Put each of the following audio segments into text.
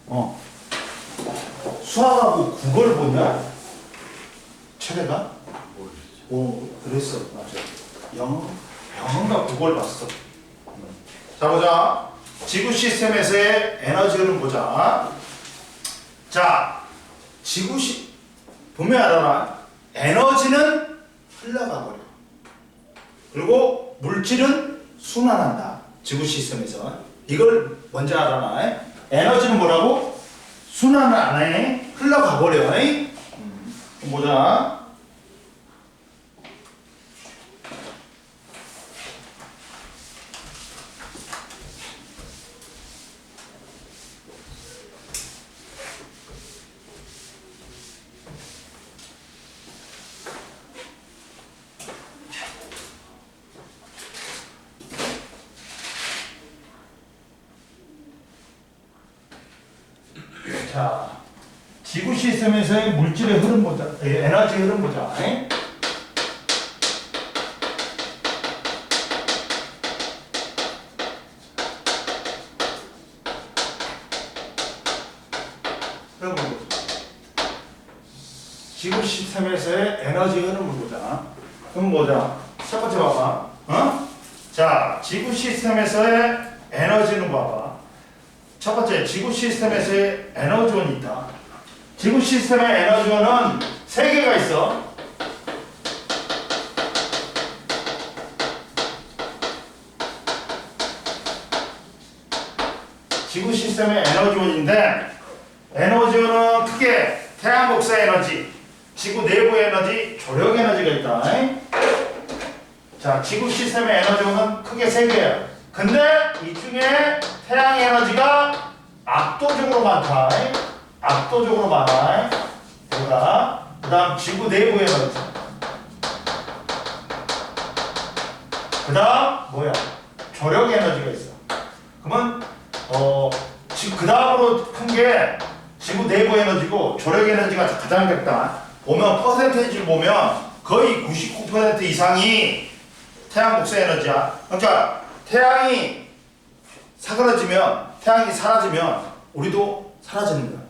어. 수학하고 국어를 보냐? 최대가? 오, 그랬어. 맞아. 영어인가 국어를 봤어. 자, 보자. 지구 시스템에서의 에너지 흐름 보자. 자, 보면 알아라. 에너지는 흘러가 버려. 그리고 물질은 순환한다. 지구 시스템에서. 이걸 먼저 알아라. 에너지는 뭐라고? 순환 안에 흘러가 버려. 보자. 자, 지구 시스템에서의 물질의 흐름 보자. 에너지 흐름 보자. 지구 시스템에서의 에너지 흐름을 보자. 그럼 보자. 첫 번째 봐봐. 자, 지구 시스템에서의 에너지는 봐봐. 첫 번째, 지구 시스템에서의 에너지원이 있다. 지구 시스템의 에너지원은 3개가 있어. 지구 시스템의 에너지원인데, 에너지원은 크게 태양 복사 에너지, 지구 내부 에너지, 조력 에너지가 있다. 자, 지구 시스템의 에너지원은 크게 3개야. 근데 이 중에 태양 에너지가 압도적으로 많다. 압도적으로 많아. 그 다음 지구 내부 에너지. 그 다음 뭐야? 조력 에너지가 있어. 그러면 그 다음으로 큰 게 지구 내부 에너지고 조력 에너지가 가장 작다. 보면 퍼센테이지를 보면 거의 99% 이상이 태양 복사 에너지야. 그러니까 태양이 사그러지면, 태양이 사라지면 우리도 사라지는 거야.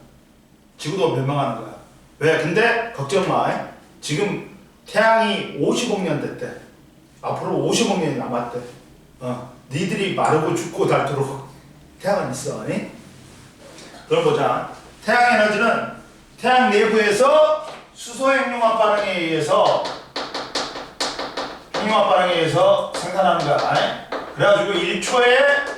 지구도 멸망하는 거야. 왜? 근데 걱정 마. 지금 태양이 50억 년 됐대. 앞으로 50억 년이 남았대. 니들이 마르고 죽고 닳도록 태양은 있어. 그럼 보자. 태양 에너지는 태양 내부에서 수소 핵융합 반응에 의해서 생산하는 거야. 그래가지고 1초에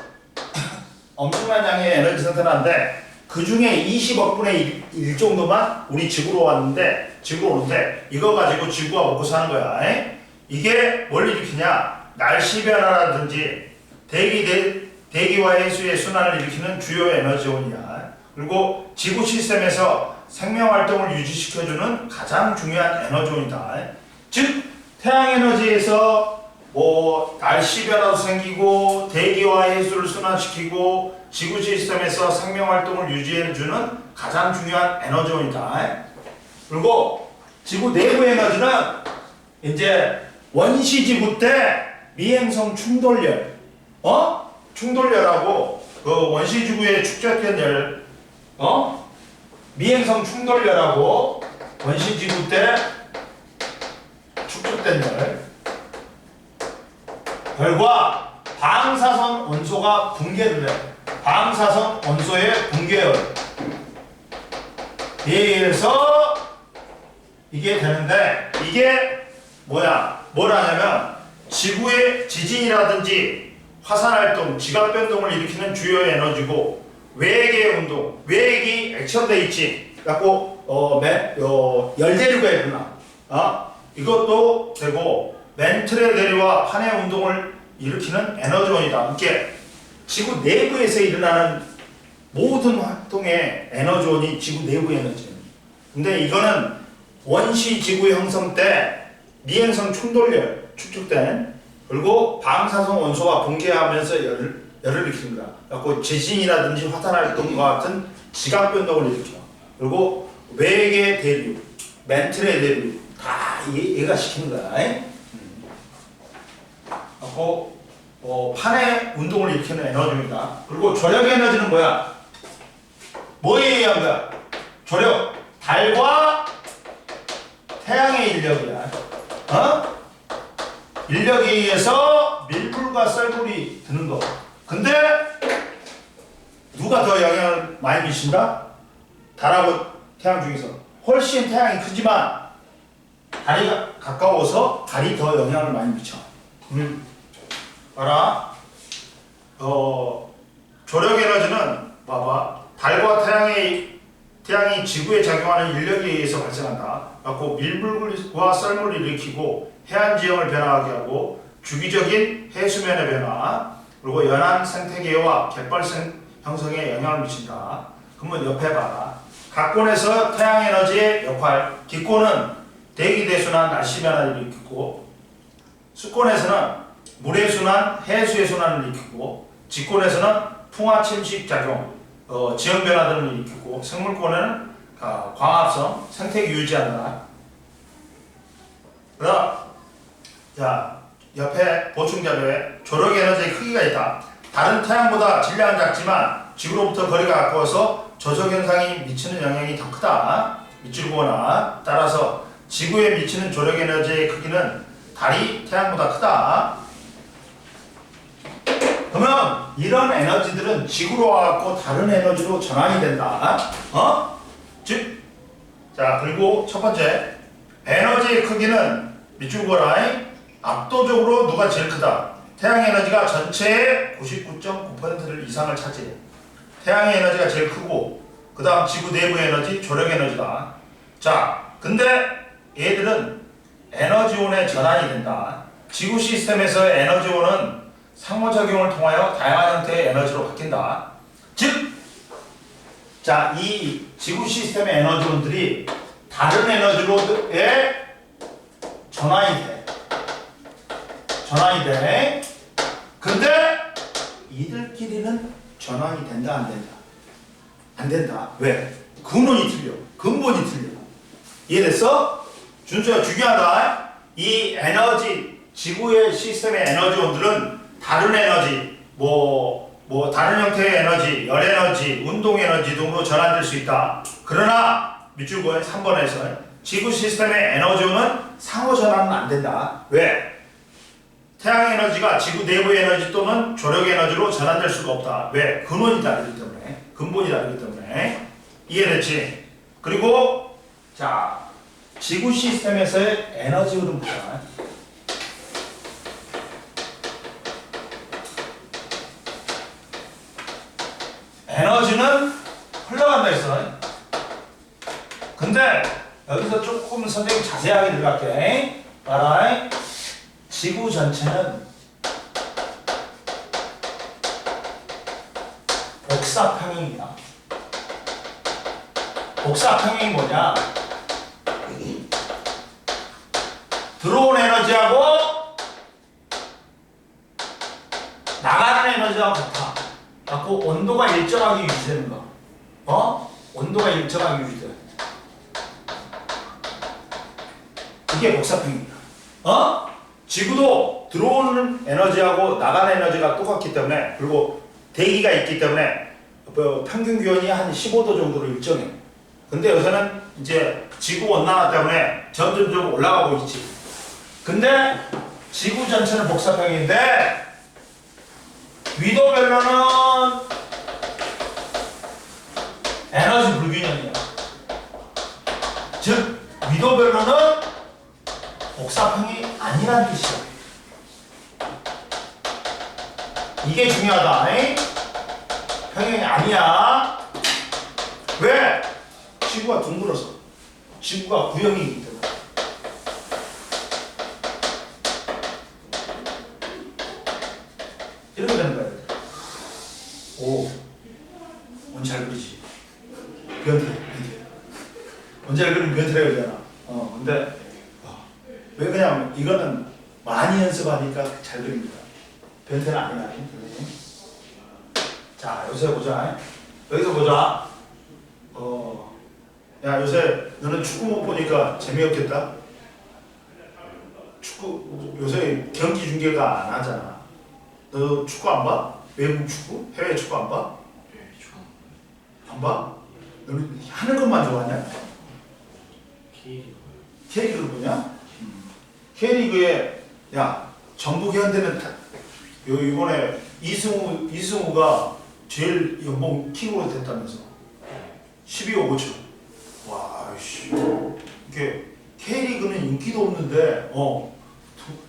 엄청난 양의 에너지 생산하는데 그 중에 20억 분의 1 정도만 우리 지구로 오는데 이거 가지고 지구가 먹고 사는 거야. 이게 뭘 일으키냐? 날씨 변화라든지 대기와 해수의 순환을 일으키는 주요 에너지원이야. 그리고 지구 시스템에서 생명 활동을 유지시켜주는 가장 중요한 에너지원이다. 즉 태양 에너지에서 날씨 변화도 생기고 대기와 해수를 순환시키고 지구 시스템에서 생명 활동을 유지해주는 가장 중요한 에너지원이다. 그리고 지구 내부 에너지는 이제 원시 지구 때 미행성 충돌열, 충돌열하고 그 원시 지구에 축적된 열, 미행성 충돌열하고 원시 지구 때 축적된 열과 방사선 원소가 붕괴를 해. 방사선 원소의 붕괴열. 이에 의해서 이게 되는데 이게 뭐야? 뭘 하냐면 지구의 지진이라든지 화산활동, 지각변동을 일으키는 주요 에너지고 외계의 운동, 외계이 액션돼 있지. 갖고 열대류가 일어나. 이것도 되고 멘틀의 대류와 판의 운동을 일으키는 에너지원이다. 이게 지구 내부에서 일어나는 모든 활동의 에너지원이 지구 내부 에너지입니다. 근데 이거는 원시 지구 형성 때 미행성 충돌열 축적된 그리고 방사선 원소가 붕괴하면서 열을 일으킵니다. 그래서 지진이라든지 화산 활동과 같은 지각 변동을 일으켜. 그리고 외계 대류, 멘틀의 대류 다 얘가 시키는 거야. 그리고 판의 운동을 일으키는 에너지입니다. 그리고 조력 에너지는 뭐야? 중요한 거야. 조력. 달과 태양의 인력이야. 어? 인력에 의해서 밀물과 썰물이 드는 거. 근데 누가 더 영향을 많이 미친다? 달하고 태양 중에서 훨씬 태양이 크지만 달이 가까워서 달이 더 영향을 많이 미쳐. 알아? 조력 에너지는 봐봐. 달과 태양이 지구에 작용하는 인력에 의해서 발생한다. 그래서 밀물과 썰물을 일으키고 해안 지형을 변화하게 하고 주기적인 해수면의 변화, 그리고 연안 생태계와 갯벌 형성에 영향을 미친다. 그러면 옆에 봐라. 각권에서 태양 에너지의 역할, 기권은 대기 대순환, 날씨 변화를 일으키고, 수권에서는 물의 순환, 해수의 순환을 일으키고, 직권에서는 풍화 침식 작용, 지형 변화 등을 일으키고, 생물권에는 광합성, 생태계 유지하느라. 그다음, 자 옆에 보충 자료에 조력 에너지의 크기가 있다. 다른 태양보다 질량은 작지만 지구로부터 거리가 가까워서 저속 현상이 미치는 영향이 더 크다. 미치거나 따라서 지구에 미치는 조력 에너지의 크기는 달이 태양보다 크다. 그러면 이런 에너지들은 지구로 와갖고 다른 에너지로 전환이 된다. 즉, 자 그리고 첫 번째 에너지의 크기는 밑줄 그어라. 압도적으로 누가 제일 크다. 태양 에너지가 전체의 99.9%를 이상을 차지해. 태양의 에너지가 제일 크고 그 다음 지구 내부 에너지, 조력 에너지다. 자, 근데 얘들은 에너지원의 전환이 된다. 지구 시스템에서의 에너지원은 상호작용을 통하여 다양한 형태의 에너지로 바뀐다. 즉, 자, 이 지구 시스템의 에너지원들이 다른 에너지로의 전환이 돼. 근데 이들끼리는 전환이 된다, 안 된다? 안 된다. 왜? 근원이 틀려. 근본이 틀려. 이해됐어? 준수야, 중요하다. 이 에너지, 지구의 시스템의 에너지원들은 다른 에너지, 다른 형태의 에너지, 열 에너지, 운동 에너지 등으로 전환될 수 있다. 그러나 밑줄 그어 3번에서 지구 시스템의 에너지원은 상호 전환은 안 된다. 왜? 태양 에너지가 지구 내부 에너지 또는 조력 에너지로 전환될 수가 없다. 왜? 근원이 다르기 때문에. 근본이 다르기 때문에. 이해됐지? 그리고 자, 지구 시스템에서의 에너지 흐름 보자. 에너지는 흘러간다 했어. 근데 여기서 조금 선생님 자세하게 들어갈게. 봐라. 지구 전체는 복사평행이야. 복사평행이 뭐냐? 들어온 에너지하고 나가는 에너지하고 같아. 갖고 온도가 일정하게 유지되는 거. 온도가 일정하게 유지돼. 이게 복사평행이야. 지구도 들어오는 에너지하고 나가는 에너지가 똑같기 때문에, 그리고 대기가 있기 때문에 평균 기온이 한 15도 정도로 일정해. 근데 여기서는 이제 지구 온난화 때문에 점점 올라가고 있지. 근데 지구 전체는 복사평행인데 위도별로는 에너지 불균형이야. 즉 위도별로는 복사평이 아니란 뜻이야. 이게 중요하다. 평행이 아니야. 왜? 지구가 둥글어서. 지구가 구형이기 때문에. 이렇게 되는 거야. 오, 오늘 잘 그리지. 변태. 언제 잘 그리면 변태라고 그러잖아. 근데 왜 그냥 이거는 많이 연습하니까 잘 그립니다. 변태는 아니야. 자, 요새 보자. 여기서 보자. 야, 요새 너는 축구 못 보니까 재미없겠다. 축구 요새 경기 중계가 안 하잖아. 너 축구 안 봐? 외국 축구? 해외 축구 안 봐? 안 봐? 너는 하는 것만 좋아하냐? K리그. K리그 보냐? K리그에 야 전북 현대는 이번에 이승우가 제일 연봉 킹으로 됐다면서 12억 5천. 와 씨. 이게 K리그는 인기도 없는데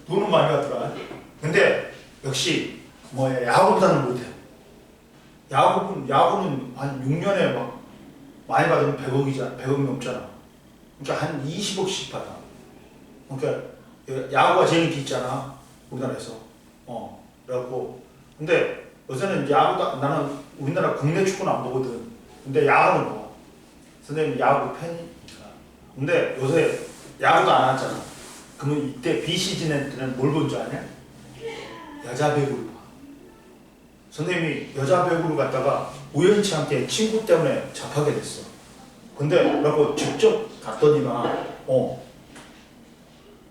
돈은 많이 받더라. 근데 역시 뭐야 야구보다는 못해. 야구는 한 6년에 막 많이 받으면 100억 넘잖아. 그러니까 한 20억씩 받아. 그러니까 야구가 제일 인기 있잖아 우리나라에서. 그래갖고 근데 요새는 나는 우리나라 국내 축구는 안 보거든. 근데 야구는 봐. 선생님 야구 팬이니까. 근데 요새 야구도 안 하잖아. 그러면 이때 비시즌 때는 뭘 본 줄 아냐? 여자 배구를 봐. 선생님이 여자 배구를 갖다가 우연치 않게 친구 때문에 접하게 됐어. 근데 그러고 직접 갔더니만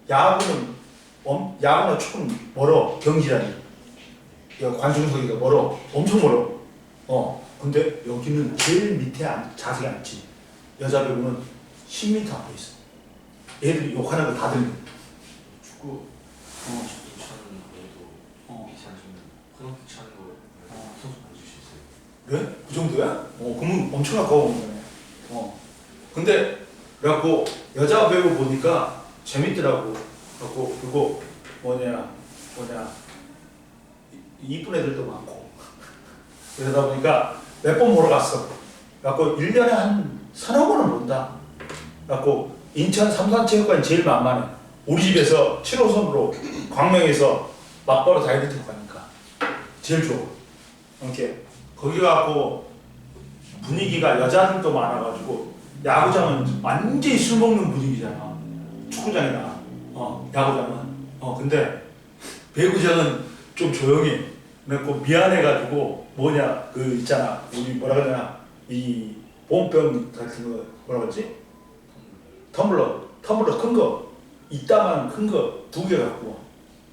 야구는 조금 멀어. 경기장이 관중석이가 멀어. 엄청 멀어. 근데 여기는 제일 밑에 자세히 앉지. 여자 배구는 10m 앞에 있어. 애들이 욕하는 거 다 들려. 축구. 인천에도 비슷하시면 코너킥 차는 거 선수 보여줄 수 있어요. 그래? 그 정도야? 그러면 엄청 가까운 거네. 근데 그래갖고 여자 배우 보니까 재밌더라고. 그리고 뭐냐 이쁜 애들도 많고 그러다 보니까 몇 번 보러 갔어. 그래갖고 1년에 한 서너 번은 본다. 그래갖고 인천 삼산체육관이 제일 만만해. 우리 집에서 7호선으로 광명에서 맞바로 다이렉트로 가니까 제일 좋아. 이렇게 거기 가고 분위기가 여자들도 많아가지고 야구장은 완전히 술 먹는 분위기잖아. 축구장이나 야구장은. 근데 배구장은 좀 조용해. 그래갖고 미안해가지고 뭐냐 그 있잖아 우리 뭐라 그러냐 이 보온병 같은 거 뭐라 그러지? 텀블러 큰 거 이따만 큰 거 2개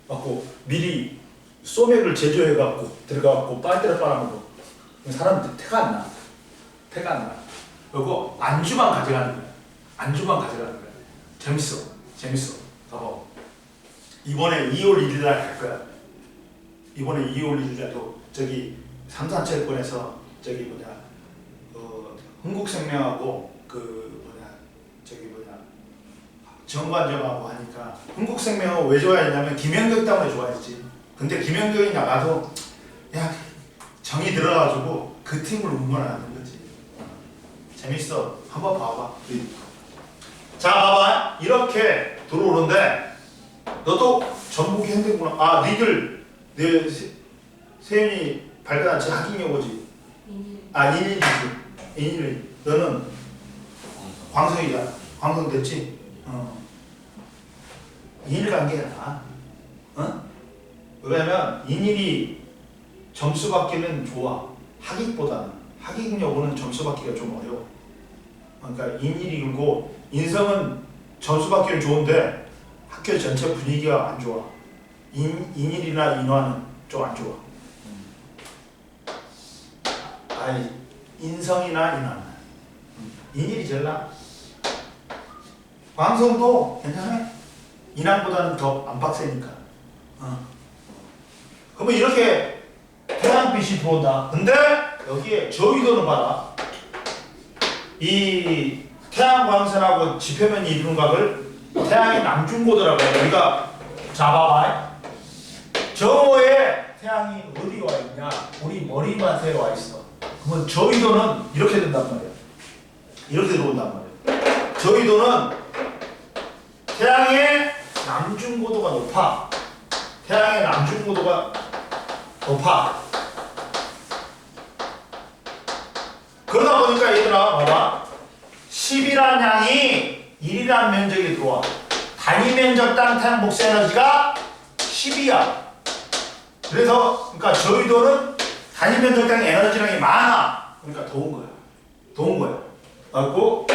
갖고 미리 소맥을 제조해갖고 들어가갖고 빨대를 빨아먹어. 사람들 태가 안 나. 그리고 안주만 가져가는 거야. 재밌어. 봐봐. 이번에 2월 1일 날 갈 거야. 이번에 2월 1일 날도 저기 삼산체육관에서 저기 흥국생명하고 정관점하고 하니까 흥국생명은 왜 좋아했냐면 김연경 때문에 좋아했지. 근데 김연경이 나가도 야 정이 들어가지고 그 팀을 응원하는 거지. 재밌어. 한번 봐봐. 자 봐봐. 이렇게 들어오는데 너도 전북이 현대구나. 니들 내 세윤이 발견한 지 하긴이 오지. 인일이지. 너는 광성이잖아. 광성 됐지? 인일 관계가 나. 왜냐면 인일이 점수 받기는 좋아. 하기보다는. 하기 여고는 점수 받기가 좀 어려워. 그러니까 인일이 그리고 인성은 점수 받기는 좋은데 학교 전체 분위기가 안 좋아. 인일이나 인화는 좀 안 좋아. 인성이나 인화는. 인일이 제일 나아. 광성도 괜찮아. 인왕보다는 더 안 빡세니까. 그러면 이렇게 태양빛이 들어온다. 근데 여기에 저위도는 봐라. 이 태양광선하고 지표면이 이루는 각을 태양의 남중고도라고 해요. 우리가 잡아봐. 저에 태양이 어디 와 있냐? 우리 머리맡에 와 있어. 그러면 저위도는 이렇게 된단 말이야. 이렇게 들어온단 말이야. 저위도는 태양의 남중고도가 높아. 그러다 보니까 얘들아 봐봐. 10이란 양이 1이란 면적이 들어와. 단위 면적당 태양 복수 에너지가 10이야. 그래서 그러니까 저위도는 단위 면적당 에너지량이 많아. 그러니까 더운 거야. 그리고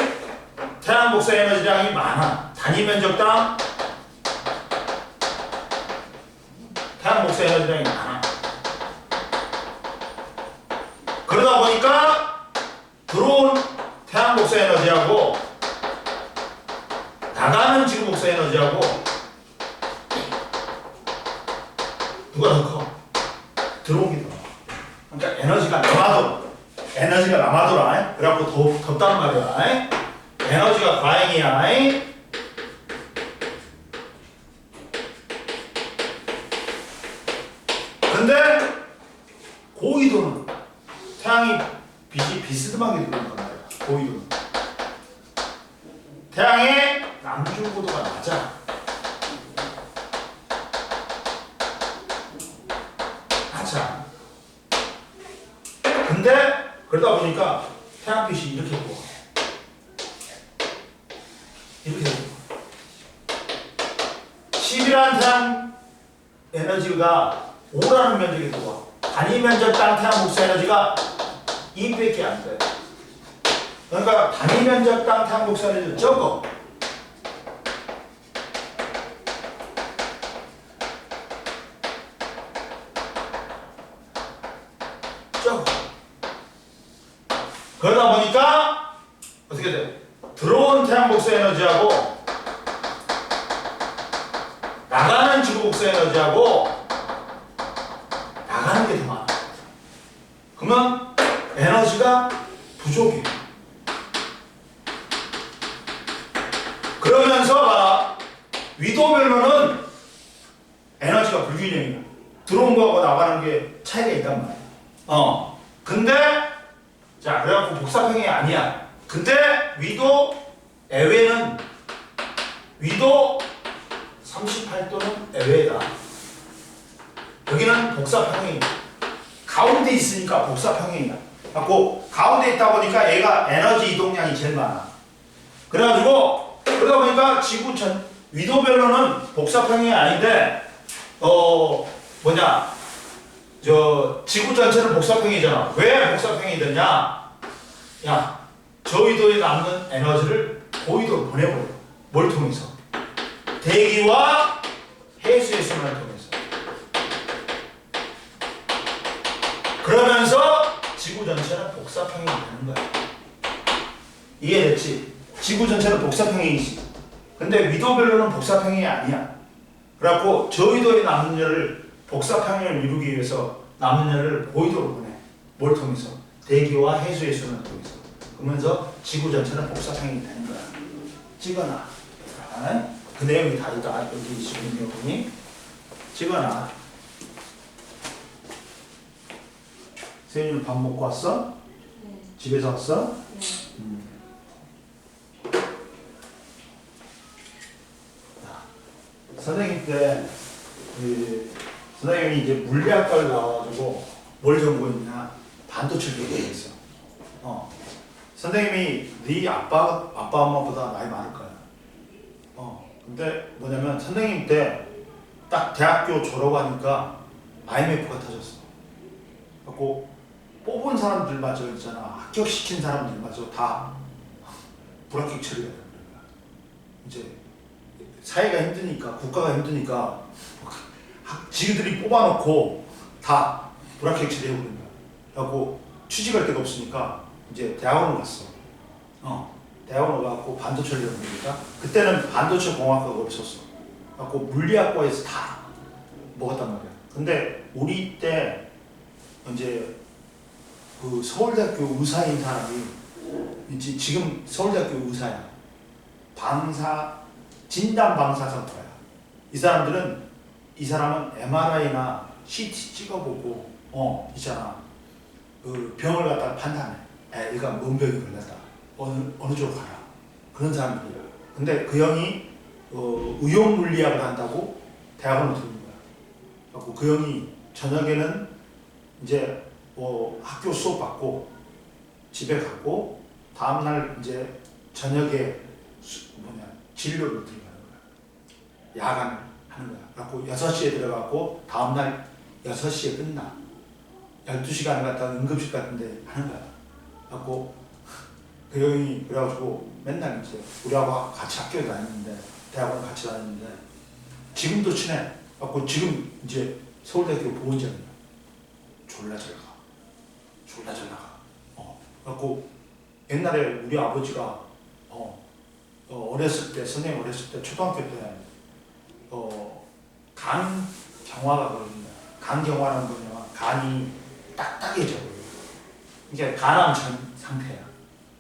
태양 복수 에너지량이 많아. 단위 면적당 태양 복수 에너지량이 많아. 그러다 보니까 들어온 태양 복사 에너지하고 나가는 지구 복사 에너지하고 누가 더 커? 들어온 게 더. 그러니까 에너지가 남아돌아. 그래갖고 덥단 말이야. 에너지가 과잉이야. 근데 고위도는 태양이 빛이 비스듬하게 들어온단 말이야. 고위도는 태양의 남중고도가 낮아. 근데 그러다 보니까 태양빛이 이렇게 들어와. 이렇게 들어와. 10이라는 태양 에너지가 5라는 면적이 들어와. 단위 면적 땅 태양 복사 에너지가 2밖에 안 돼. 그러니까 단위 면적 땅 태양 복사 에너지가 적어. 그러다 보니까 어떻게 돼? 들어온 태양 복사 에너지하고 나가는 지구 복사 에너지하고 나가는 게 더 많아. 그러면 에너지가 부족해. 그러면서 봐라. 위도별로는 에너지가 불균형이야. 들어온 거하고 나가는 게 차이가 있단 말이야. 근데 자, 그래갖고 복사평이 아니야. 근데 위도 애외는 위도 38도는 애외다. 여기는 복사평이 가운데 있으니까 복사평이야. 갖고 가운데 있다 보니까 얘가 에너지 이동량이 제일 많아. 그래가지고 그러다 보니까 지구 전 위도별로는 복사평이 아닌데 지구 전체는 복사평이잖아. 왜 복사평이 되냐? 야, 저위도에 남는 에너지를 고위도로 보내버려. 뭘 통해서? 대기와 해수의 순환을 통해서. 그러면서 지구 전체는 복사평이 되는 거야. 이해됐지? 지구 전체는 복사평이지. 근데 위도별로는 복사평이 아니야. 그래갖고 저위도에 남는 열을 복사평을 이루기 위해서 남는 열을 고위도로 보내. 뭘 통해서? 대기와 해수의 순환을 통해서. 그러면서 지구 전체는 복사평이 되는 거야. 찍어놔. 그 내용이 다 있다. 여기 지금 내용이. 찍어놔. 세윤이는 밥 먹고 왔어? 네. 집에서 왔어? 네. 선생님 때 선생님이 이제 물리학과를 나와가지고 뭘 전공했냐? 반도체 전공했어. 선생님이 네 아빠 엄마보다 나이 많을 거야. 근데 뭐냐면 선생님 때 딱 대학교 졸업하니까 IMF가 터졌어. 그래갖고 뽑은 사람들마저 있잖아. 합격시킨 사람들마저 다 불합격 처리가 되는 거야. 이제 사회가 힘드니까, 국가가 힘드니까 지들이 뽑아놓고 다 불합격 처리해버린 거야. 그래갖고 취직할 데가 없으니까 이제 대학원을 갔어. 대학원을 가고 반도체를 배우니까 그때는 반도체 공학과가 없었어. 그래갖고 물리학과에서 다 먹었단 말이야. 근데 우리 때 이제 그 서울대학교 의사인 사람이 이제 지금 서울대학교 의사야. 진단 방사선과야. 이 사람은 MRI나 CT 찍어보고 있잖아. 그 병을 갖다가 판단해. 얘가 뭔 병이 걸렸다. 어느 쪽으로 가라. 그런 사람들이야. 근데 그 형이 의용 물리학을 한다고 대학원을 들은 거야. 그래서 그 형이 저녁에는 이제 학교 수업 받고 집에 가고 다음날 이제 저녁에 진료를 들어가는 거야. 야간을 하는 거야. 그래갖고 6시에 들어가고 다음날 6시에 끝나. 12시간 갔다가 응급실 같은데 하는 거야. 그래갖고 그 형이 그래가지고 맨날 이제 우리하고 같이 학교에 다녔는데 대학원 같이 다녔는데 지금도 친해. 그래갖고 지금 이제 서울대학교 보원장이야. 졸라 잘 가. 그래갖고 옛날에 우리 아버지가 어렸을 때, 선생님 어렸을 때, 초등학교 때, 간 경화가 걸린다. 간 경화는 뭐냐면 간이 딱딱해져 버려요. 이게 간암 상태야.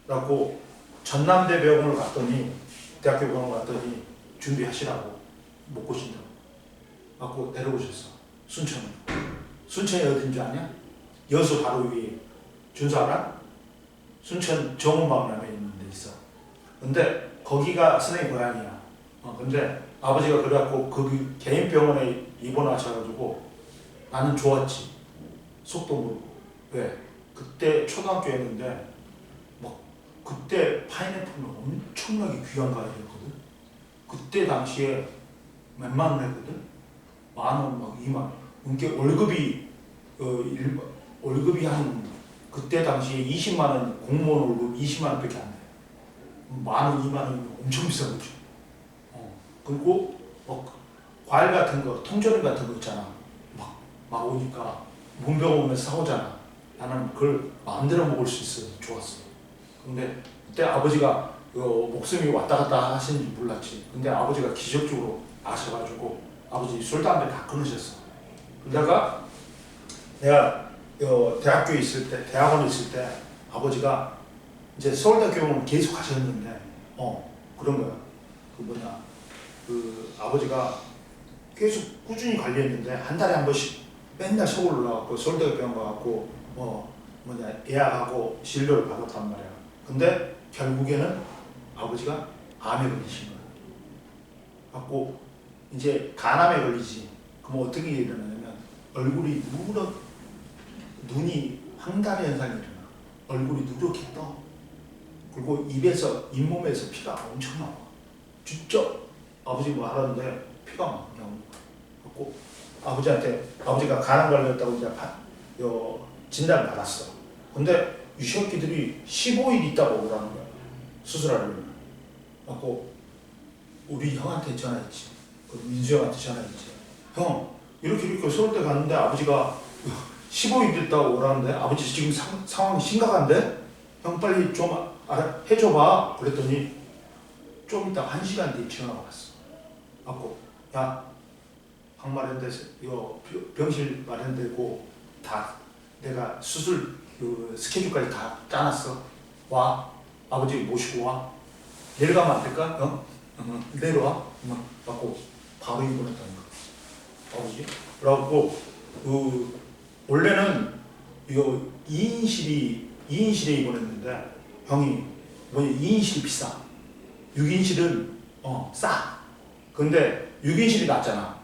그래갖고 전남대병원을 갔더니, 대학교 병원을 갔더니 준비하시라고, 못 고신다고. 갖고 데려오셨어. 순천으로. 순천이 어딘지 아냐? 여수 바로 위에. 준수 알아? 순천 정원마을에 있는 데 있어. 근데 거기가 선생님 고향이야. 근데 아버지가 그래갖고 거기 개인 병원에 입원하셔가지고 나는 좋았지. 속도 모르고. 왜? 그때 초등학교였는데 막 그때 파인애플은 엄청나게 귀한 과일이었거든. 그때 당시에 몇만 원 했거든. 만원 막 2만. 그게 월급이 한 그때 당시에 20만 원 공무원 월급 20만 원밖에 안 돼. 만 원, 2만 원이면 엄청 비싼 거죠. 그리고 과일 같은 거, 통조림 같은 거 있잖아. 막 오니까 문병 오면서 사오잖아. 나는 그걸 마음대로 먹을 수 있어서 좋았어. 근데 그때 아버지가 목숨이 왔다 갔다 하시는지 몰랐지. 근데 아버지가 기적적으로 아셔가지고 아버지 술, 담배 다 끊으셨어. 그러다가 내가 대학교에 있을 때, 대학원에 있을 때 아버지가 이제 서울대교원 계속 가셨는데 그런 거야. 그 아버지가 계속 꾸준히 관리했는데 한 달에 한 번씩 맨날 서울 올라가고 서울대병원 가갖고 예약하고 진료를 받았단 말이야. 근데 결국에는 아버지가 암에 걸리신 거야. 갖고 이제 간암에 걸리지. 그럼 어떻게 일어나냐면 얼굴이 눈이 황달 현상이 일어나. 얼굴이 누렇게 떠. 그리고 입에서, 잇몸에서 피가 엄청 나와. 진짜 아버지 뭐 하라는데 피가 막 나오는 거야. 그래갖고 아버지가 간암 걸렸다고 이제 진단을 받았어. 근데 이 새끼들이 15일 있다고 오라는 거야. 수술하려면. 그래갖고 우리 형한테 전화했지. 민수 형한테 전화했지. 형, 이렇게 서울대 갔는데 아버지가 15일 있다고 오라는데 아버지 지금 상황이 심각한데? 형 빨리 좀 해줘봐. 그랬더니 좀 이따 1시간 뒤에 전화가 왔어. 갖고 야, 방 마련돼, 이거 병실 마련되고 다 내가 수술 스케줄까지 다 짜놨어. 와, 아버지 모시고 와. 내일 가면 안 될까? 내려와. 갖고 바로 입원했다는 거. 아버지. 그래갖고 원래는 이거 2인실에 입원했는데 형이 2인실이 비싸. 6인실은 싸. 근데 6인실이 낫잖아.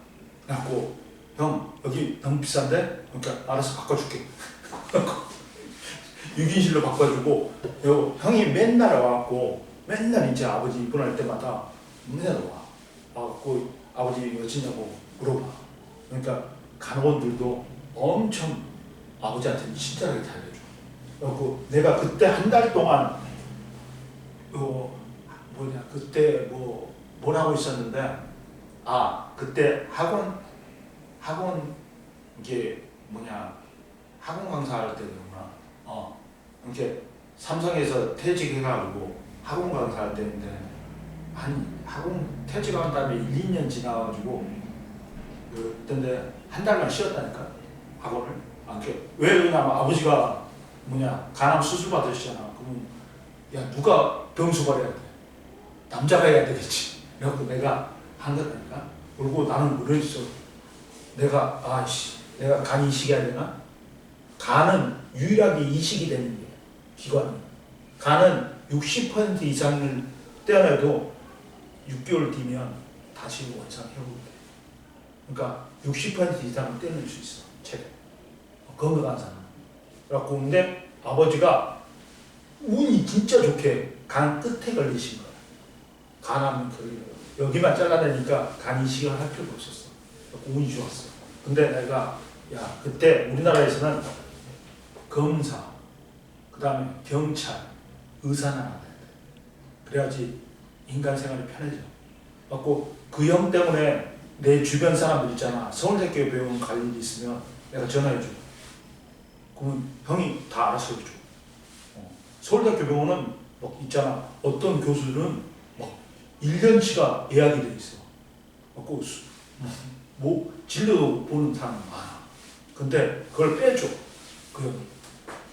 그래갖고 형 여기 너무 비싼데? 그러니까 알아서 바꿔줄게. 6인실로 바꿔주고 형이 맨날 와갖고 맨날 이제 아버지 입원할 때마다 맨날 와. 와갖고 아버지 어찌냐고 물어봐. 그러니까 간호원들도 엄청 아버지한테 친절하게 잘해줘. 그래갖고 내가 그때 한 달 동안 그때 뭘 하고 있었는데 그때 학원 이게 학원 강사할 때구나. 이렇게 삼성에서 퇴직해가지고 학원 강사할 때인데 학원 퇴직한 다음에 1, 2년 지나가지고 그때 한 달만 쉬었다니까 학원을. 왜 그러냐면 아버지가 간암 수술 받으시잖아. 그러면 야 누가 병수발해야 돼? 남자가 해야 되겠지. 그래갖고 내가 한 거다니까. 그리고 나는 그랬어. 내가 간 이식해야 되나? 간은 유일하게 이식이 되는 게 기관이. 간은 60% 이상을 떼어내도 6개월 뒤면 다시 원상 회복돼. 그러니까 60% 이상을 떼어낼 수 있어. 최대. 건강한 사람. 그래갖고 근데 아버지가 운이 진짜 좋게 간 끝에 걸리신 거야. 간암 여기만 잘라내니까 간 이식을 할 필요가 없었어. 운이 좋았어. 근데 내가 그때 우리나라에서는 검사, 그 다음에 경찰, 의사는 알아야 돼. 그래야지 인간 생활이 편해져. 그래갖고 그 형 때문에 내 주변 사람들 있잖아. 서울대학교 병원 갈 일이 있으면 내가 전화해줘. 그러면 형이 다 알아서 해줘. 서울대학교 병원은 막 있잖아. 어떤 교수들은 막 1년치가 예약이 돼 있어. 그 뭐 진료 보는 사람 많아. 근데 그걸 빼줘. 그 형이.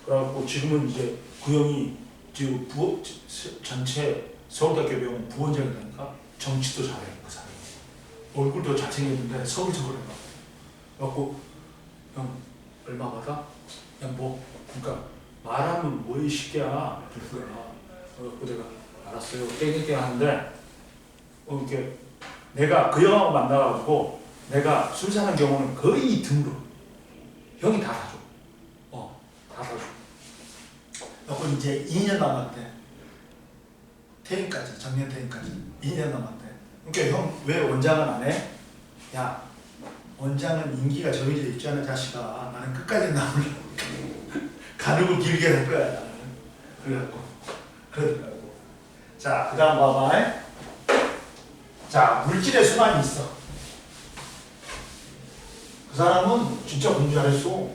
그래갖고 지금은 이제 그 형이 지금 전체 서울대학교 병원 부원장이니까 정치도 잘해 그 사람이. 얼굴도 잘생겼는데 서울서울 해가. 그래갖고 형 얼마 받아? 그냥 뭐 그러니까 말하면 뭐이 시기야 그거야. 그래갖고 내가 알았어요 땡땡땡 하는데 이렇게 내가 그 형하고 만나가지고 내가 술 사는 경우는 거의 드물어. 형이 다 사줘. 다 사줘. 그리고 이제 2년 남았대. 퇴임까지, 정년 퇴임까지 2년 남았대. 그러니까 형 왜 원장은 안 해? 야, 원장은 인기가 정해져 있잖아 자식아. 나는 끝까지 남으려고 가르고 길게 할 거야 나는. 그래갖고 그러더라고. 자, 그 다음 봐봐. 자, 물질의 순환이 있어. 그 사람은 진짜 공부 잘했어.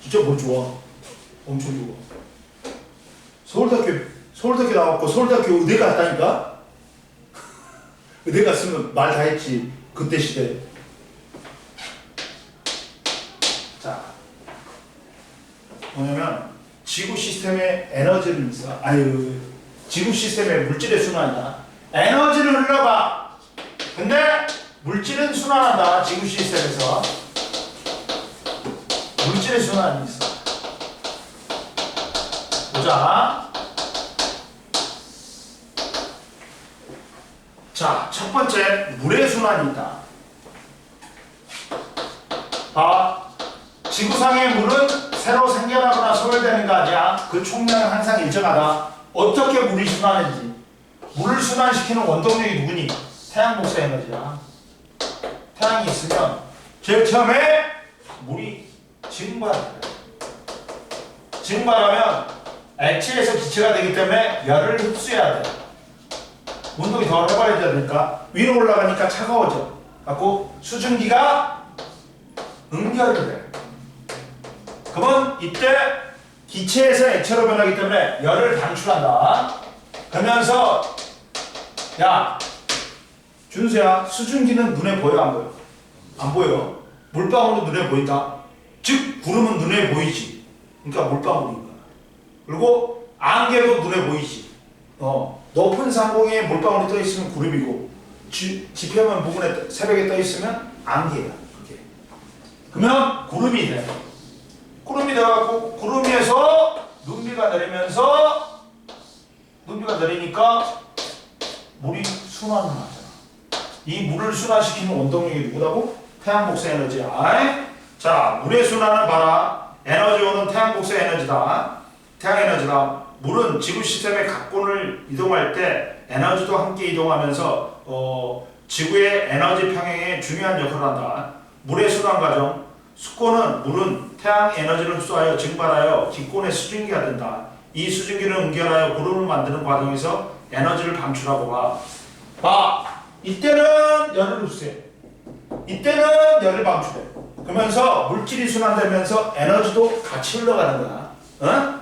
진짜 뭘 좋아. 엄청 좋아. 서울대학교 나왔고 서울대학교 의대 갔다니까? 의대 갔으면 말 다 했지. 그때 시대. 자, 뭐냐면 지구 시스템의 에너지를 있어. 지구 시스템의 물질의 순환이다. 에너지를 흘러가. 근데 물질은 순환한다. 지구 시스템에서 물질의 순환이 있어. 보자. 자, 첫 번째 물의 순환이 있다. 봐. 지구상의 물은 새로 생겨나거나 소멸되는 거 아니야. 그 총량은 항상 일정하다. 어떻게 물이 순환하는지. 물을 순환시키는 원동력이 누구니? 태양 복사 에너지야. 태양이 있으면 제일 처음에 물이 증발해. 증발하면 액체에서 기체가 되기 때문에 열을 흡수해야 돼. 운동이 더 해봐야 되니까 위로 올라가니까 차가워져. 갖고 수증기가 응결을 해. 그러면 이때 기체에서 액체로 변하기 때문에 열을 방출한다. 그러면서 야 준수야, 수증기는 눈에 보여 안 보여? 안 보여. 물방울도 눈에 보인다. 즉 구름은 눈에 보이지. 그러니까 물방울인 거야. 그리고 안개도 눈에 보이지. 높은 상공에 물방울이 떠 있으면 구름이고 지표면 부분에 새벽에 떠 있으면 안개야. 그게. 그러면 구름이 돼. 구름이 돼갖고 구름 위에서 눈비가 내리면서 눈비가 내리니까 물이 순환을 하잖아. 이 물을 순환시키는 원동력이 누구라고? 태양 복사 에너지야. 자, 물의 순환을 봐라. 에너지원은 태양 복사 에너지다. 태양 에너지다. 물은 지구 시스템의 각본을 이동할 때 에너지도 함께 이동하면서 지구의 에너지 평행에 중요한 역할을 한다. 물의 순환 과정. 물은 태양 에너지를 흡수하여 증발하여 기권의 수증기가 된다. 이 수증기를 응결하여 구름을 만드는 과정에서 에너지를 방출하고 봐. 이때는 열을 흡수해. 이때는 열을 방출해. 그러면서 물질이 순환되면서 에너지도 같이 흘러가는 거야.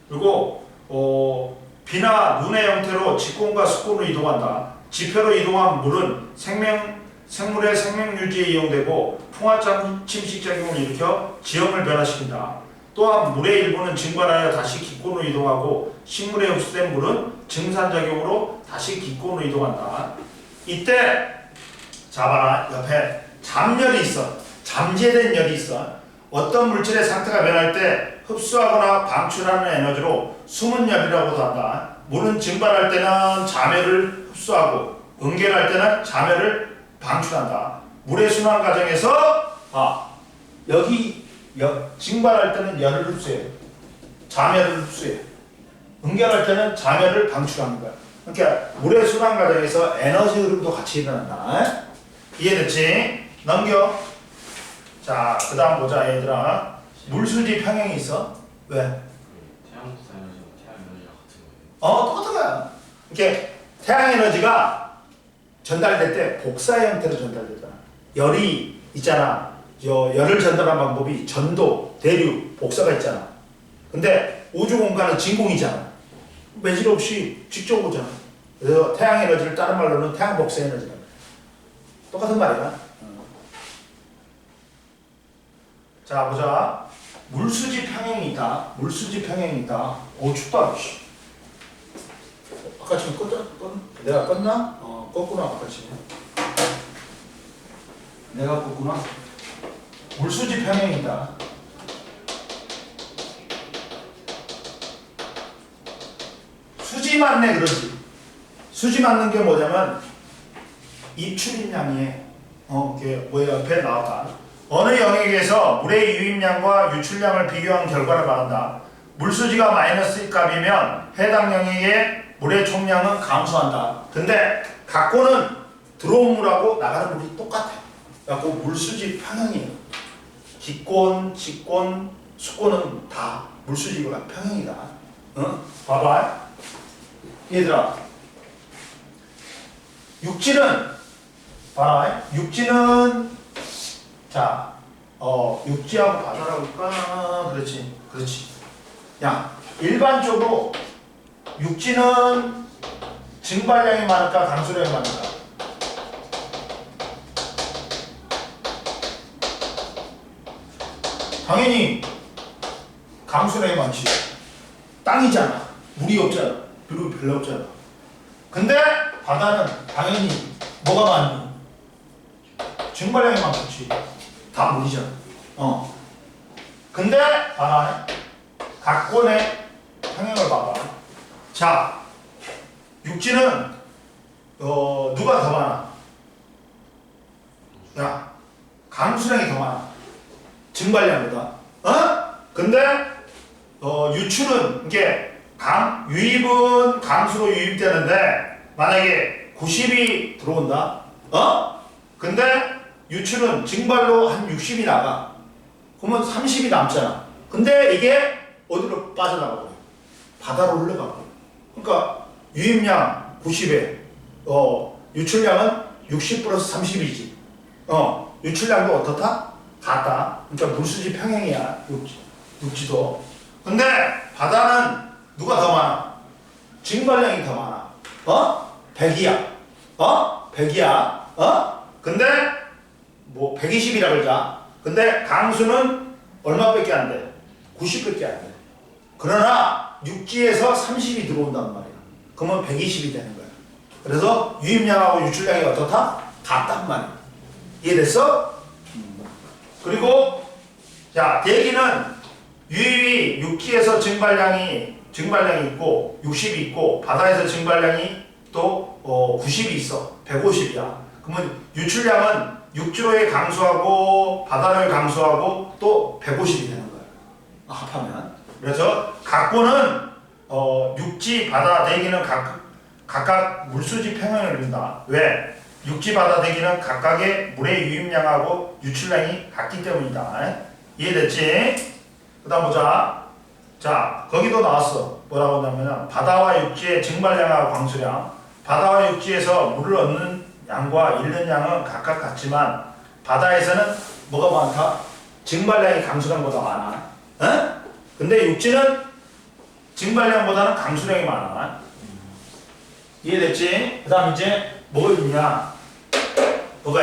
그리고 비나 눈의 형태로 직권과 수권으로 이동한다. 지표로 이동한 물은 생물의 생명 유지에 이용되고 풍화 침식작용을 일으켜 지형을 변화시킨다. 또한 물의 일부는 증발하여 다시 기권으로 이동하고 식물에 흡수된 물은 증산작용으로 다시 기권으로 이동한다. 이때 봐라. 옆에 잠열이 있어. 잠재된 열이 있어. 어떤 물질의 상태가 변할 때 흡수하거나 방출하는 에너지로 숨은 열이라고도 한다. 물은 증발할 때는 잠열을 흡수하고 응결할 때는 잠열을 방출한다. 물의 순환 과정에서 여기 증발할 때는 열을 흡수해. 잠열을 흡수해. 응결할 때는 잠열을 방출하는 거야. 그러니까 물의 순환 과정에서 에너지 흐름도 같이 일어난다. 이해됐지? 넘겨. 자, 그 다음 보자 얘들아. 물수지 평행이 있어. 왜? 태양 복사 에너지와 태양 에너지랑 같은 거예요. 똑같은 거야. 이렇게 태양 에너지가 전달될 때 복사의 형태로 전달되잖아. 열이 있잖아. 열을 전달하는 방법이 전도, 대류, 복사가 있잖아. 근데 우주 공간은 진공이잖아. 매질 없이 직접 오잖아. 그래서 태양 에너지를 다른 말로는 태양 복사 에너지라. 똑같은 말이야. 자 보자. 물수지 평행이 있다. 물수지 평행이 있다. 오 춥다. 씨. 아까 지금 내가 껐나? 껐구나 아까 지금. 내가 껐구나. 물수지 평행이 있다. 수지 맞네 그러지. 수지 맞는 게 뭐냐면 입출입량이 이게 뭐야 옆에 나왔다. 어느 영역에서 물의 유입량과 유출량을 비교한 결과를 말한다. 물수지가 마이너스 값이면 해당 영역의 물의 총량은 감소한다. 근데 각고는 들어온 물하고 나가는 물이 똑같아. 그래서 물수지 평행이에요. 기권, 직권, 수권은 다 물수지가 평행이다. 봐봐. 얘들아. 육지는 봐라. 육지는 자, 육지하고 바다라고 할까? 그렇지. 야, 일반적으로 육지는 증발량이 많을까, 강수량이 많을까? 당연히 강수량이 많지. 땅이잖아. 물이 없잖아. 별로 없잖아. 근데 바다는 당연히 뭐가 많니? 증발량이 많겠지. 다 물이잖아. 근데 봐라. 각권의 평행을 봐봐. 자, 육지는 누가 더 많아? 야, 강수량이 더 많아. 증발량보다. 근데 유출은 이게 유입은 강수로 유입되는데 만약에 90이 들어온다. 근데 유출은 증발로 한 60이 나가. 그러면 30이 남잖아. 근데 이게 어디로 빠져나가고 바다로 흘러가고. 그러니까 유입량 90에 유출량은 60 플러스 30이지. 유출량도 어떻다? 같다. 그러니까 물수지 평행이야. 육지도. 근데 바다는 누가 더 많아? 증발량이 더 많아. 100이야. 100이야. 근데 뭐 120이라 그러자. 근데 강수는 얼마밖에 안 돼? 90밖에 안 돼. 그러나 육지에서 30이 들어온단 말이야. 그러면 120이 되는 거야. 그래서 유입량하고 유출량이 어떻다? 같단 말이야. 이해됐어? 그리고 자, 대기는 유입이 육지에서 증발량이 있고 60이 있고 바다에서 증발량이 또 90이 있어. 150이야. 그러면 유출량은 육지로의 강수하고 바다로의 강수하고 또 150이 되는 거야. 합하면. 그래서 각고는 육지, 바다, 대기는 각각 물수지 평행을 이룬다. 왜? 육지, 바다, 대기는 각각의 물의 유입량하고 유출량이 같기 때문이다. 이해됐지? 그 다음 보자. 자, 거기도 나왔어. 뭐라고 하냐면 바다와 육지의 증발량하고 강수량. 바다와 육지에서 물을 얻는 양과 잃는 양은 각각 같지만 바다에서는 뭐가 많다? 증발량이 강수량보다 많아. 근데 육지는 증발량보다는 강수량이 많아. 이해됐지? 그 다음 이제 뭐가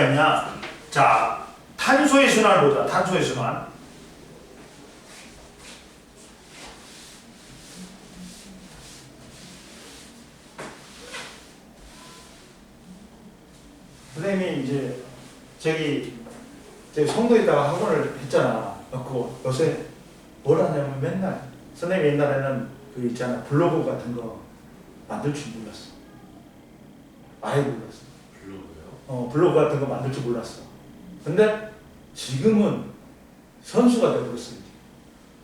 있냐? 자, 탄소의 순환을 보자. 탄소의 순환. 선생님이 이제 저기 송도에다가 학원을 했잖아. 그래서 요새 뭘 하냐면 맨날 선생님이 옛날에는 그 있잖아 블로그 같은 거 만들 줄 몰랐어. 아예 몰랐어. 블로그요? 블로그 같은 거 만들 줄 몰랐어. 근데 지금은 선수가 되어버렸어.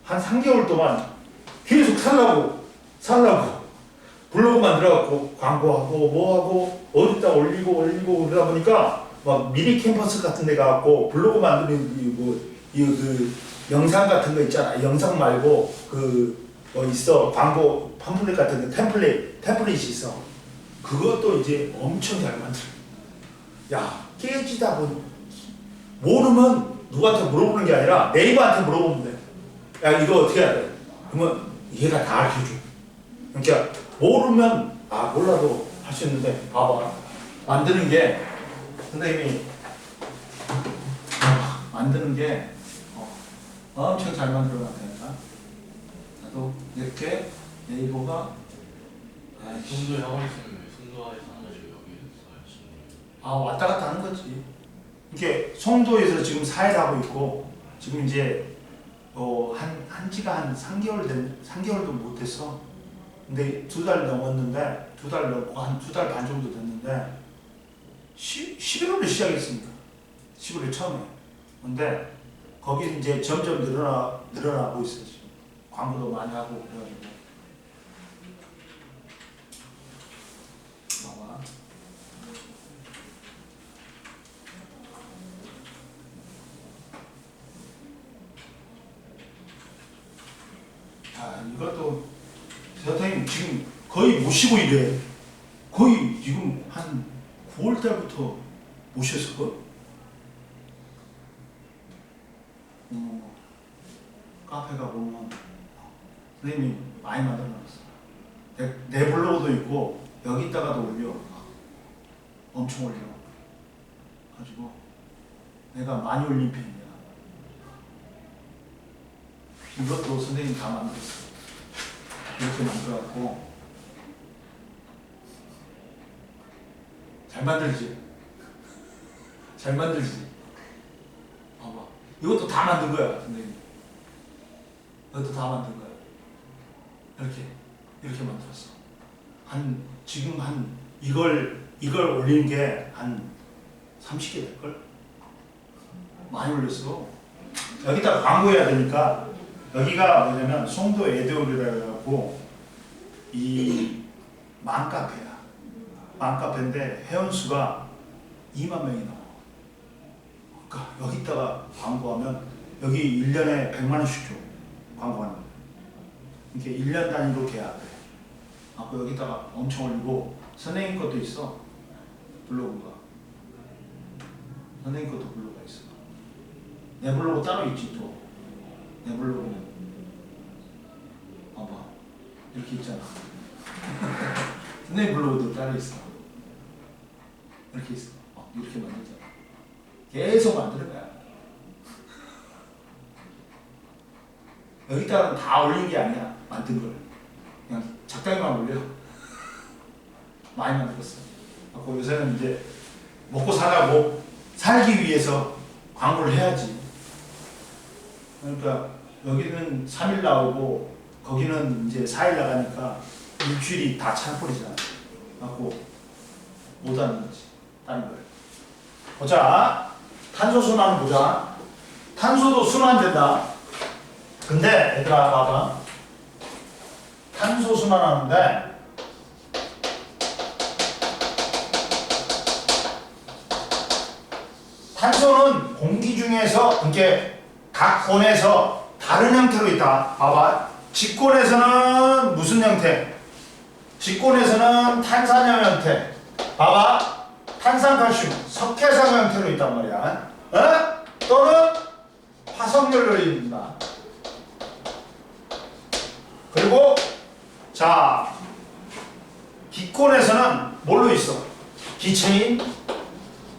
한 3개월 동안 계속 살라고 블로그 만들어갖고 광고하고 뭐하고 어디다 올리고 그러다 보니까 막 미리 캠퍼스 같은 데 가갖고 블로그 만드는 그 영상 같은 거 있잖아. 영상 말고 있어 광고 팜플렛 같은 거 템플릿이 있어. 그것도 이제 엄청 잘 만들어. 야, 깨지다 보니 모르면 누구한테 물어보는 게 아니라 네이버한테 물어보면 돼. 야, 이거 어떻게 해야 돼? 그러면 얘가 다 알려줘. 그러니까 모르면 몰라도 할 수 있는데 봐봐. 만드는 게 선생님이 만드는 게 엄청 잘 만들어 놨다니까. 나도 이렇게 네이버가 송도에 학원 있으면 송도에 사는 거지 여기 왔다 갔다 하는 거지. 이게 송도에서 지금 사회를 하고 있고 지금 이제 한 지가 한 3개월도 못 됐어. 근데 2달 넘었는데 2달 넘고 한 2달 반 정도 됐는데 11월에 시작했으니까 11월 처음에. 근데 거기 이제 점점 늘어나고 있어 지금. 광고도 많이 하고 그래가지고. 봐봐. 이것도 선생님 지금 거의 모시고 이래. 거의 지금 한 9월 달부터 모셨을걸? 카페가 보면 선생님이 많이 만들어놨어. 내 블로그도 있고 여기다가도 올려. 엄청 올려. 가지고 내가 많이 올린 편이야. 이것도 선생님이 다 만들었어. 이렇게 만들어갖고 잘 만들지? 잘 만들지? 봐봐. 이것도 다 만든 거야, 선생님. 이것도 다 만든 거야. 이렇게 만들었어. 지금 이걸 올린 게 한 30개 될걸? 많이 올렸어. 여기다가 광고해야 되니까 여기가 뭐냐면 송도 에드올이라 해갖고 이 맘카페야. 맘카페인데 회원수가 2만 명이 넘어. 그러니까 여기다가 광고하면 여기 1년에 100만 원씩 줘. 광고하는 거. 이렇게 1년 단위로 계약해. 여기다가 엄청 올리고 선생님 것도 있어. 블로그가. 선생님 것도 블로그가 있어. 내 블로그 따로 있지 또. 내 블로그는 봐봐 이렇게 있잖아. 선생님 블로그도 따로 있어. 이렇게 있어. 이렇게 만들잖아. 계속 만드는 거야. 여기다가는 다 올린 게 아니야. 만든 걸 그냥 적당히만 올려. 많이 만들었어. 그래서 요새는 이제 먹고 살라고 살기 위해서 광고를 해야지. 그러니까 여기는 3일 나오고 거기는 이제 4일 나가니까 일주일이 다 찬꼴이잖아. 갖고 못 하는 거지. 다른 걸. 보자. 탄소 순환 보자. 탄소도 순환된다. 근데 얘들아 봐봐. 탄소 순환하는데 탄소는 공기 중에서 이렇게 각 권에서 다른 형태로 있다. 봐봐. 직권에서는 무슨 형태? 직권에서는 탄산염 형태. 봐봐. 탄산칼슘, 석회성 형태로 있단 말이야. 또는 화석열로 있다. 그리고 자 기권에서는 뭘로 있어? 기체인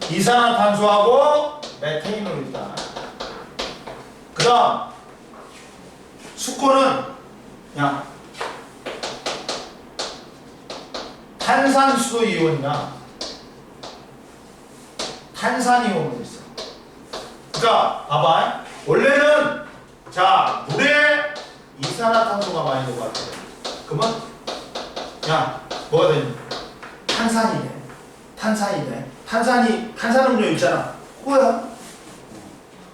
이산화탄소하고 메테인으로 있다. 그 다음 수권은 그냥 탄산수도 이온이나 탄산이온으로 있어. 그러니까 봐봐. 원래는 자 물에 이산화탄소가 많이 녹았대. 그러면 그냥 뭐가 되니? 탄산이네. 탄산이네. 탄산음료 있잖아. 그거야.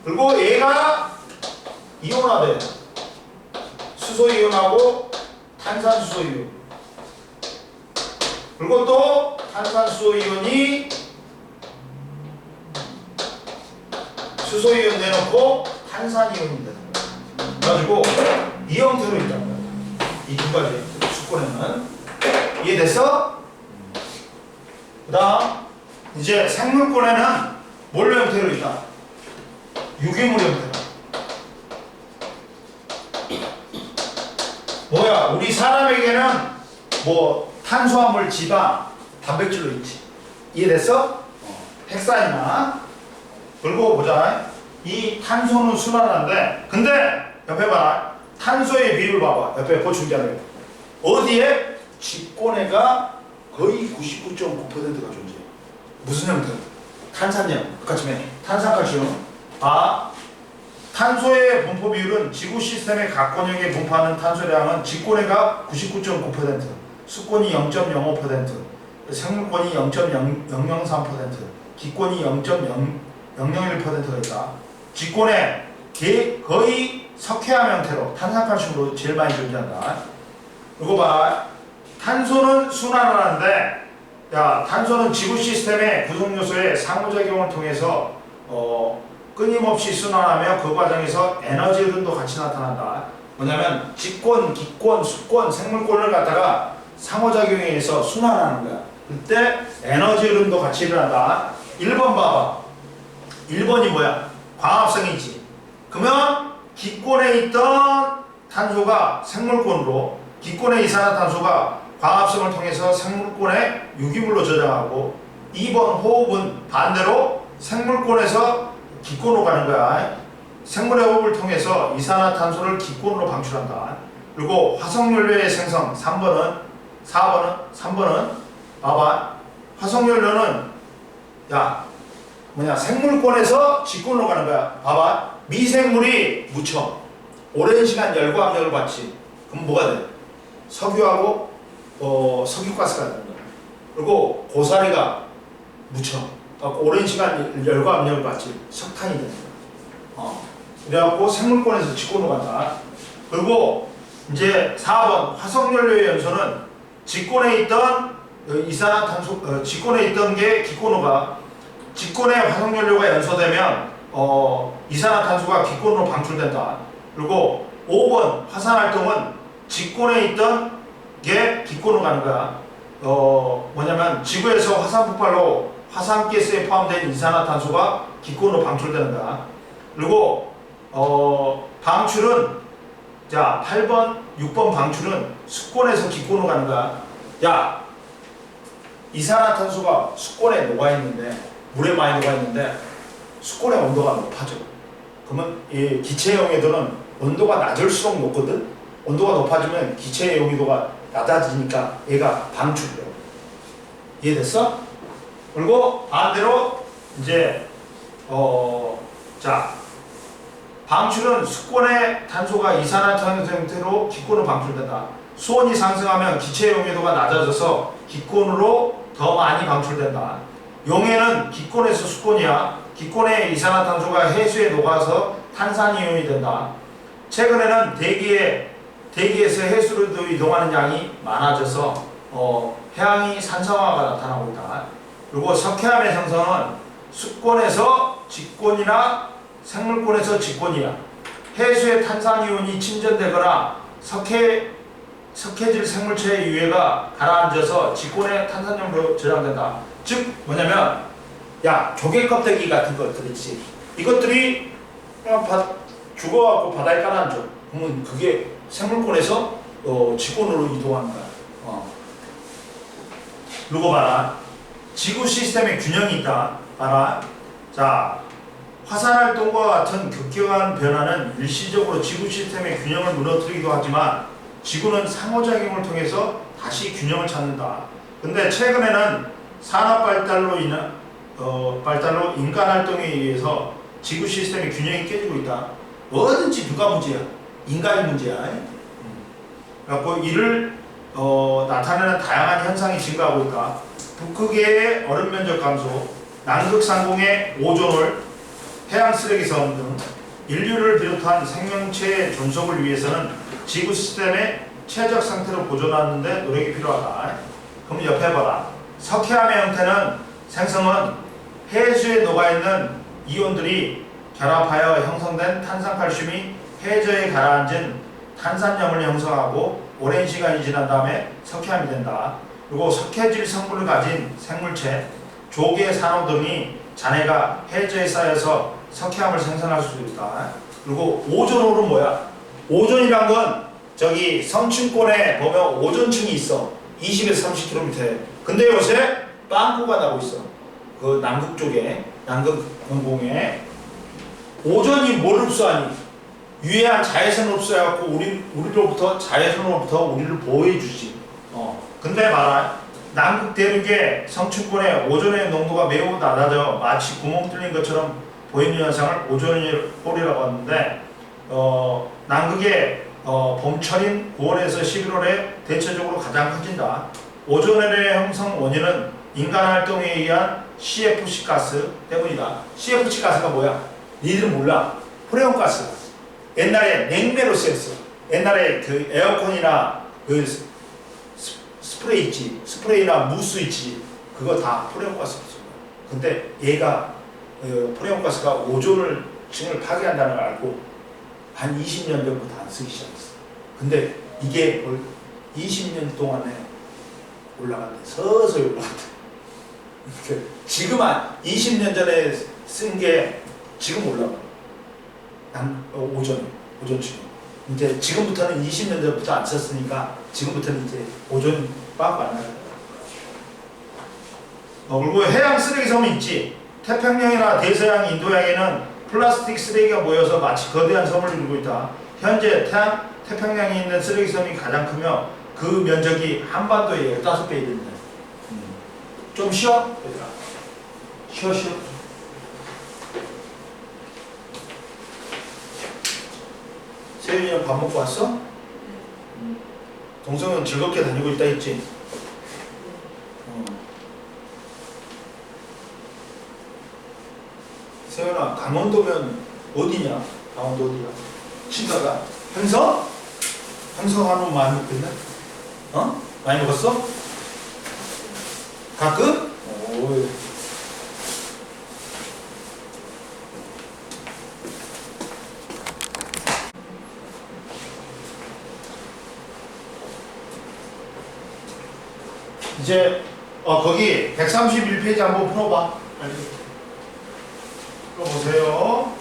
그리고 얘가 이온화돼. 수소이온하고 탄산수소이온. 그리고 또 탄산수소이온이 수소이온 내놓고 탄산이온이 되는 거야. 그래가지고 이 형태로 있단 말이야. 이 두 가지 수권에는. 이해됐어? 그 다음 이제 생물권에는 뭘로 형태로 있다? 유기물 형태로. 뭐야? 그러니까 우리 사람에게는 뭐 탄수화물, 지방, 단백질로 있지. 이해됐어? 핵산이나. 그리고 보자. 이 탄소는 순환하는데, 근데 옆에 봐라. 탄소의 비율 봐봐. 옆에 보충자료. 어디에? 직권해가 거의 99.9%가 존재해. 무슨 형태? 탄산염. 똑같이 탄산칼슘. 탄소의 분포 비율은 지구 시스템의 각 권역에 분포하는 탄소량은 직권해가 99.9%, 수권이 0.05%, 생물권이 0.003%, 기권이 0.001%가 있다. 직권에 거의 석회암 형태로 탄산칼슘으로 제일 많이 존재한다. 이거 봐. 탄소는 순환을 하는데, 탄소는 지구 시스템의 구성 요소의 상호작용을 통해서 끊임없이 순환하며 그 과정에서 에너지 흐름도 같이 나타난다. 뭐냐면 직권, 기권, 수권, 생물권을 갖다가 상호작용에 의해서 순환하는 거야. 그때 에너지 흐름도 같이 일어난다. 1번 봐봐. 1번이 뭐야? 광합성이지. 그러면 기권에 있던 탄소가 생물권으로, 기권의 이산화탄소가 광합성을 통해서 생물권에 유기물로 저장하고, 2번 호흡은 반대로 생물권에서 기권으로 가는 거야. 생물의 호흡을 통해서 이산화탄소를 기권으로 방출한다. 그리고 화석연료의 생성 3번은 봐봐. 화석연료는 생물권에서 직권으로 가는 거야. 봐봐. 미생물이 묻혀. 오랜 시간 열과 압력을 받지. 그럼 뭐가 돼? 석유하고 석유가스가 되는 거야. 그리고 고사리가 묻혀. 오랜 시간 열과 압력을 받지. 석탄이 되는 거야. 그래갖고 생물권에서 직권으로 간다. 그리고 이제 4번 화석연료의 연소는 직권에 있던 이산화탄소, 직권에 있던 게 기권으로가, 직권에 화석연료가 연소되면 이산화탄소가 기권으로 방출된다. 그리고 5번 화산활동은 직권에 있던 게 기권으로 가는 거야. 뭐냐면 지구에서 화산 폭발로 화산가스에 포함된 이산화탄소가 기권으로 방출되는 거야. 그리고 방출은 8번, 6번 방출은 수권에서 기권으로 가는 거야. 이산화탄소가 수권에 녹아있는데, 물에 많이 녹아있는데 수권의 온도가 높아져. 그러면 이 기체의 용해도는 온도가 낮을수록 높거든. 온도가 높아지면 기체의 용해도가 낮아지니까 얘가 방출돼. 이해됐어? 그리고 반대로 이제 방출은 수권의 탄소가 이산화탄소 형태로 기권으로 방출된다. 수온이 상승하면 기체의 용해도가 낮아져서 기권으로 더 많이 방출된다. 용해는 기권에서 수권이야. 기권의 이산화탄소가 해수에 녹아서 탄산이온이 된다. 최근에는 대기에서 해수로 이동하는 양이 많아져서 해양이 산성화가 나타나고 있다. 그리고 석회암의 생성은 수권에서 직권이나 생물권에서 직권이야. 해수의 탄산이온이 침전되거나 석회질 생물체의 유해가 가라앉아서 직권의 탄산염으로 저장된다. 즉 뭐냐면 조개 껍데기 같은 것들 있지. 이것들이 그냥 죽어갖고 바다에 가라앉아. 그러면 그게 생물권에서 직권으로 이동하는 거야. 그리고 봐라. 지구 시스템에 균형이 있다. 봐라. 화산활동과 같은 급격한 변화는 일시적으로 지구 시스템의 균형을 무너뜨리기도 하지만 지구는 상호작용을 통해서 다시 균형을 찾는다. 근데 최근에는 산업 발달로 인간 활동에 의해서 지구 시스템의 균형이 깨지고 있다. 뭐든지 누가 문제야? 인간이 문제야. 그래서 이를 나타내는 다양한 현상이 증가하고 있다. 북극의 얼음 면적 감소, 남극 상공의 오존홀, 해양 쓰레기 사원 등 인류를 비롯한 생명체의 존속을 위해서는 지구 시스템의 최적 상태로 보존하는 데 노력이 필요하다. 그럼 옆에 봐라. 석회암의 형태는 생성은 해수에 녹아있는 이온들이 결합하여 형성된 탄산칼슘이 해저에 가라앉은 탄산염을 형성하고 오랜 시간이 지난 다음에 석회암이 된다. 그리고 석회질 성분을 가진 생물체, 조개, 산호 등이 잔해가 해저에 쌓여서 석회암을 생성할 수 있다. 그리고 오존홀은 뭐야? 오존이란 건 저기 성층권에 보면 오존층이 있어. 20에서 30km. 근데 요새 빵꾸가 나고 있어. 그 남극 쪽에, 남극 공공에 오존이 뭘 흡수하니? 유해한 자외선을 흡수해갖고 우리로부터 자외선으로부터 우리를 보호해주지. 근데 봐라. 남극 대륙의 성층권에 오존의 농도가 매우 낮아져 마치 구멍 뚫린 것처럼 보이는 현상을 오존홀이라고 하는데 남극의 봄철인 9월에서 11월에 대체적으로 가장 커진다. 오존홀의 형성 원인은 인간 활동에 의한 CFC 가스 때문이다. CFC 가스가 뭐야? 니들은 몰라. 프레온 가스. 옛날에 냉매로 쓰였어. 옛날에 그 에어컨이나 그 스프레이 있지. 스프레이나 무스 있지. 그거 다 프레온 가스로 써. 근데 얘가 프레온 가스가 오존을 층을 파괴한다는 걸 알고 한 20년 전부터 안 쓰기 시작했어. 근데 이게 20년 동안에 올라간대. 서서히 올라간대. 지금 한 20년 전에 쓴 게 지금 올라가. 오존층. 이제 지금부터는 20년 전부터 안 썼으니까 지금부터는 이제 오존 빵꾸 안 나요. 그리고 해양 쓰레기 섬이 있지. 태평양이나 대서양, 인도양에는 플라스틱 쓰레기가 모여서 마치 거대한 섬을 이루고 있다. 현재 태평양에 있는 쓰레기 섬이 가장 크며 그 면적이 한반도의 15배 됩니다. 좀 쉬어? 얘들아. 쉬어. 세윤이는 밥 먹고 왔어? 동성은 즐겁게 다니고 있다 했지? 세윤아, 강원도면 어디냐? 강원도 어디야? 친가가? 행성? 행성 한번 많이 먹겠네? 많이 먹었어? 가끔? 오. 이제 거기 131페이지 한번 풀어봐. 풀어보세요.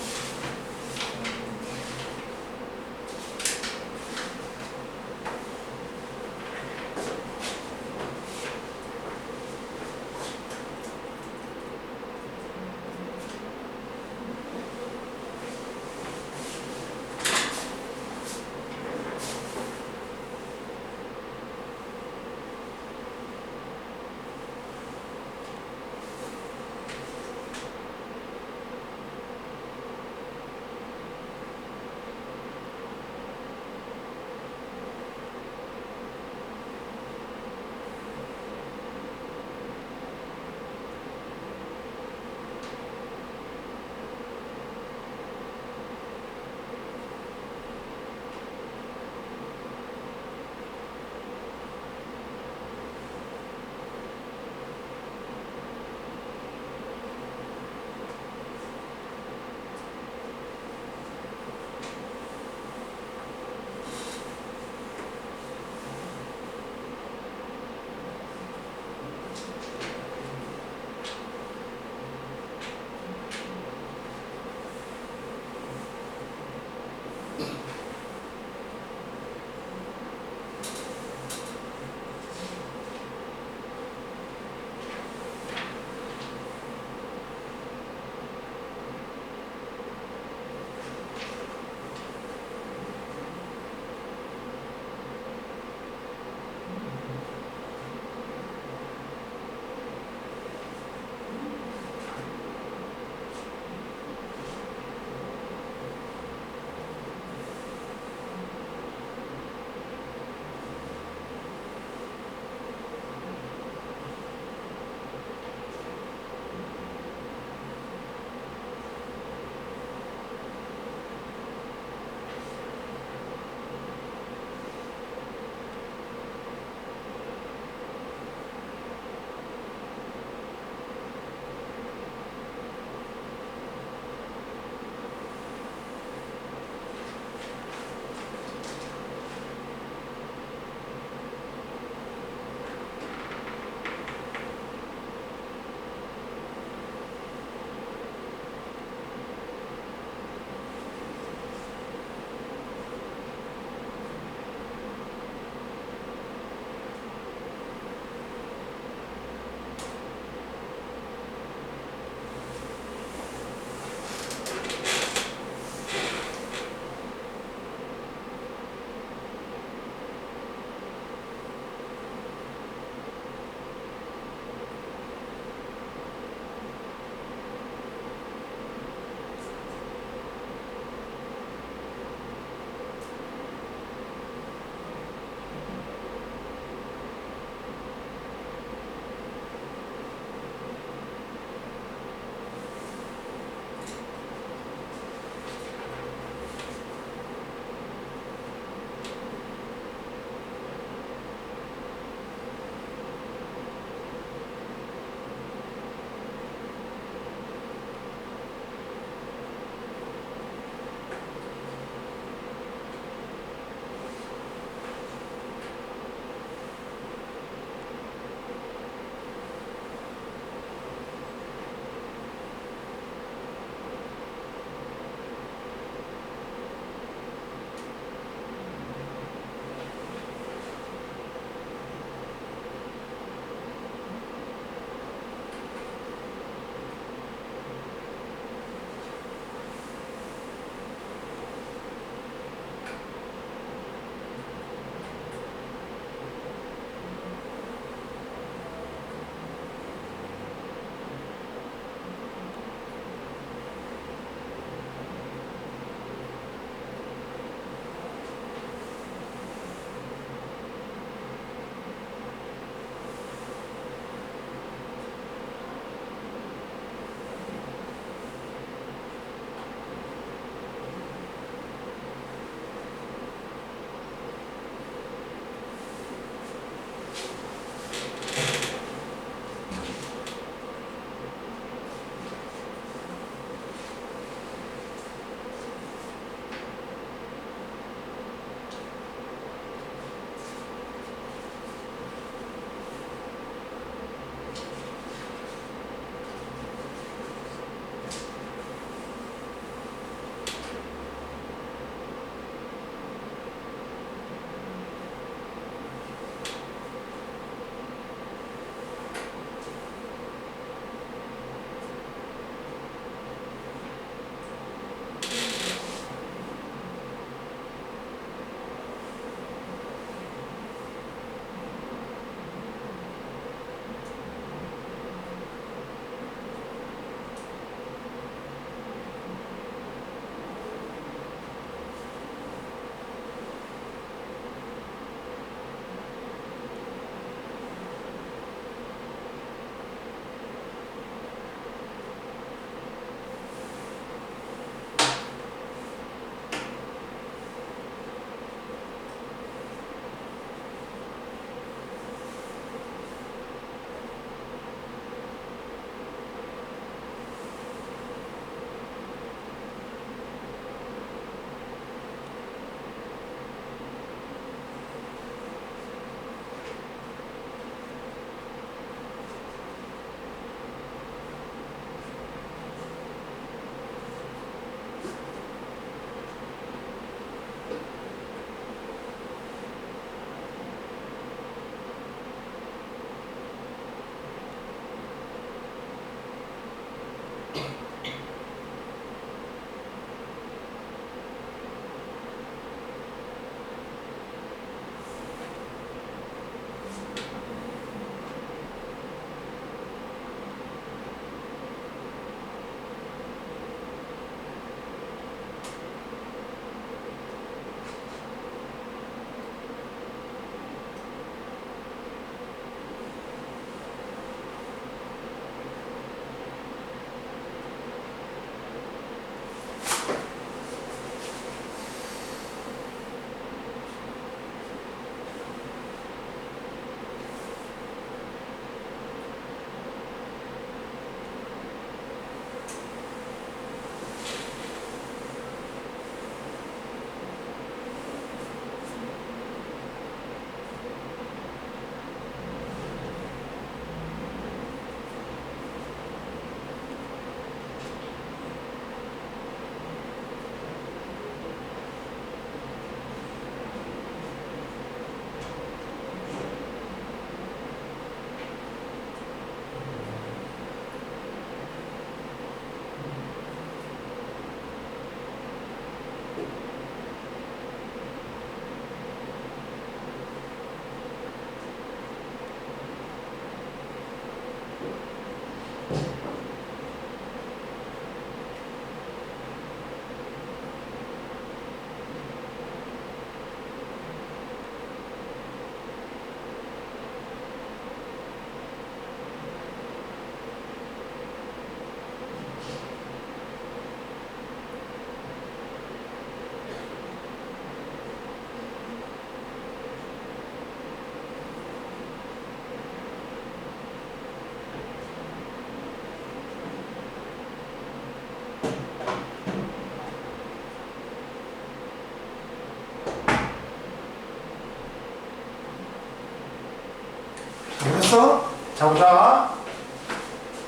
됐어? 자 보자.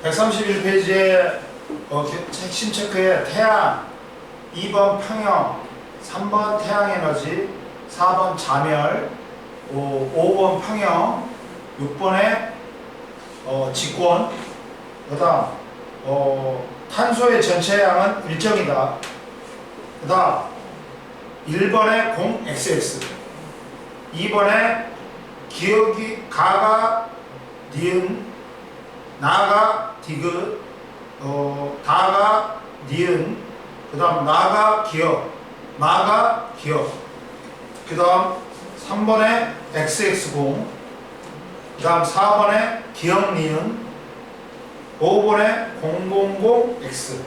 131페이지에 핵심 체크에 태양, 2번 평형, 3번 태양 에너지, 4번 자멸, 5번 평형, 6번에 직권, 그 다음 탄소의 전체 양은 일정이다. 그 다음 1번에 0xx, 2번에 기억이 가가 니은, 나가 디귿, 다가 니은, 그 다음 나가 기억, 마가 기억, 그 다음 3번에 xx0, 그 다음 4번에 기억 니은, 5번에 000x,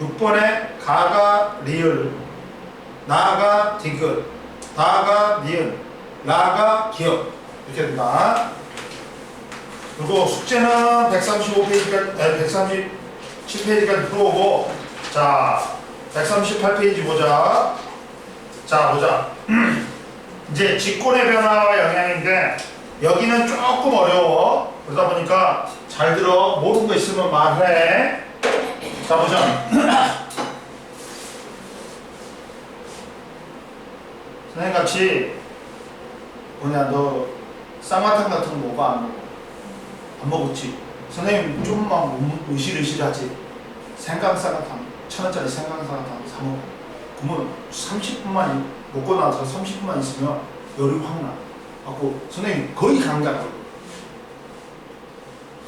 6번에 가가 리을, 나가 디귿, 다가 니은, 라가 기억, 이렇게 된다. 그리고 숙제는 135페이지까지, 137페이지까지 풀어오고, 자, 138페이지 보자. 자, 보자. 이제 직권의 변화와 영향인데, 여기는 조금 어려워. 그러다 보니까 잘 들어. 모르는 거 있으면 말해. 자, 보자. 선생님 같이, 너 쌍화탕 같은 거 먹어? 안 먹어? 안 먹었지? 선생님 좀만 으실으실하지? 생강쌍화탕 1,000원짜리 생강쌍화탕 사 먹어. 그러면 30분만 먹고 나서 30분만 있으면 열이 확 나. 갖고 선생님 거의 간 걸려.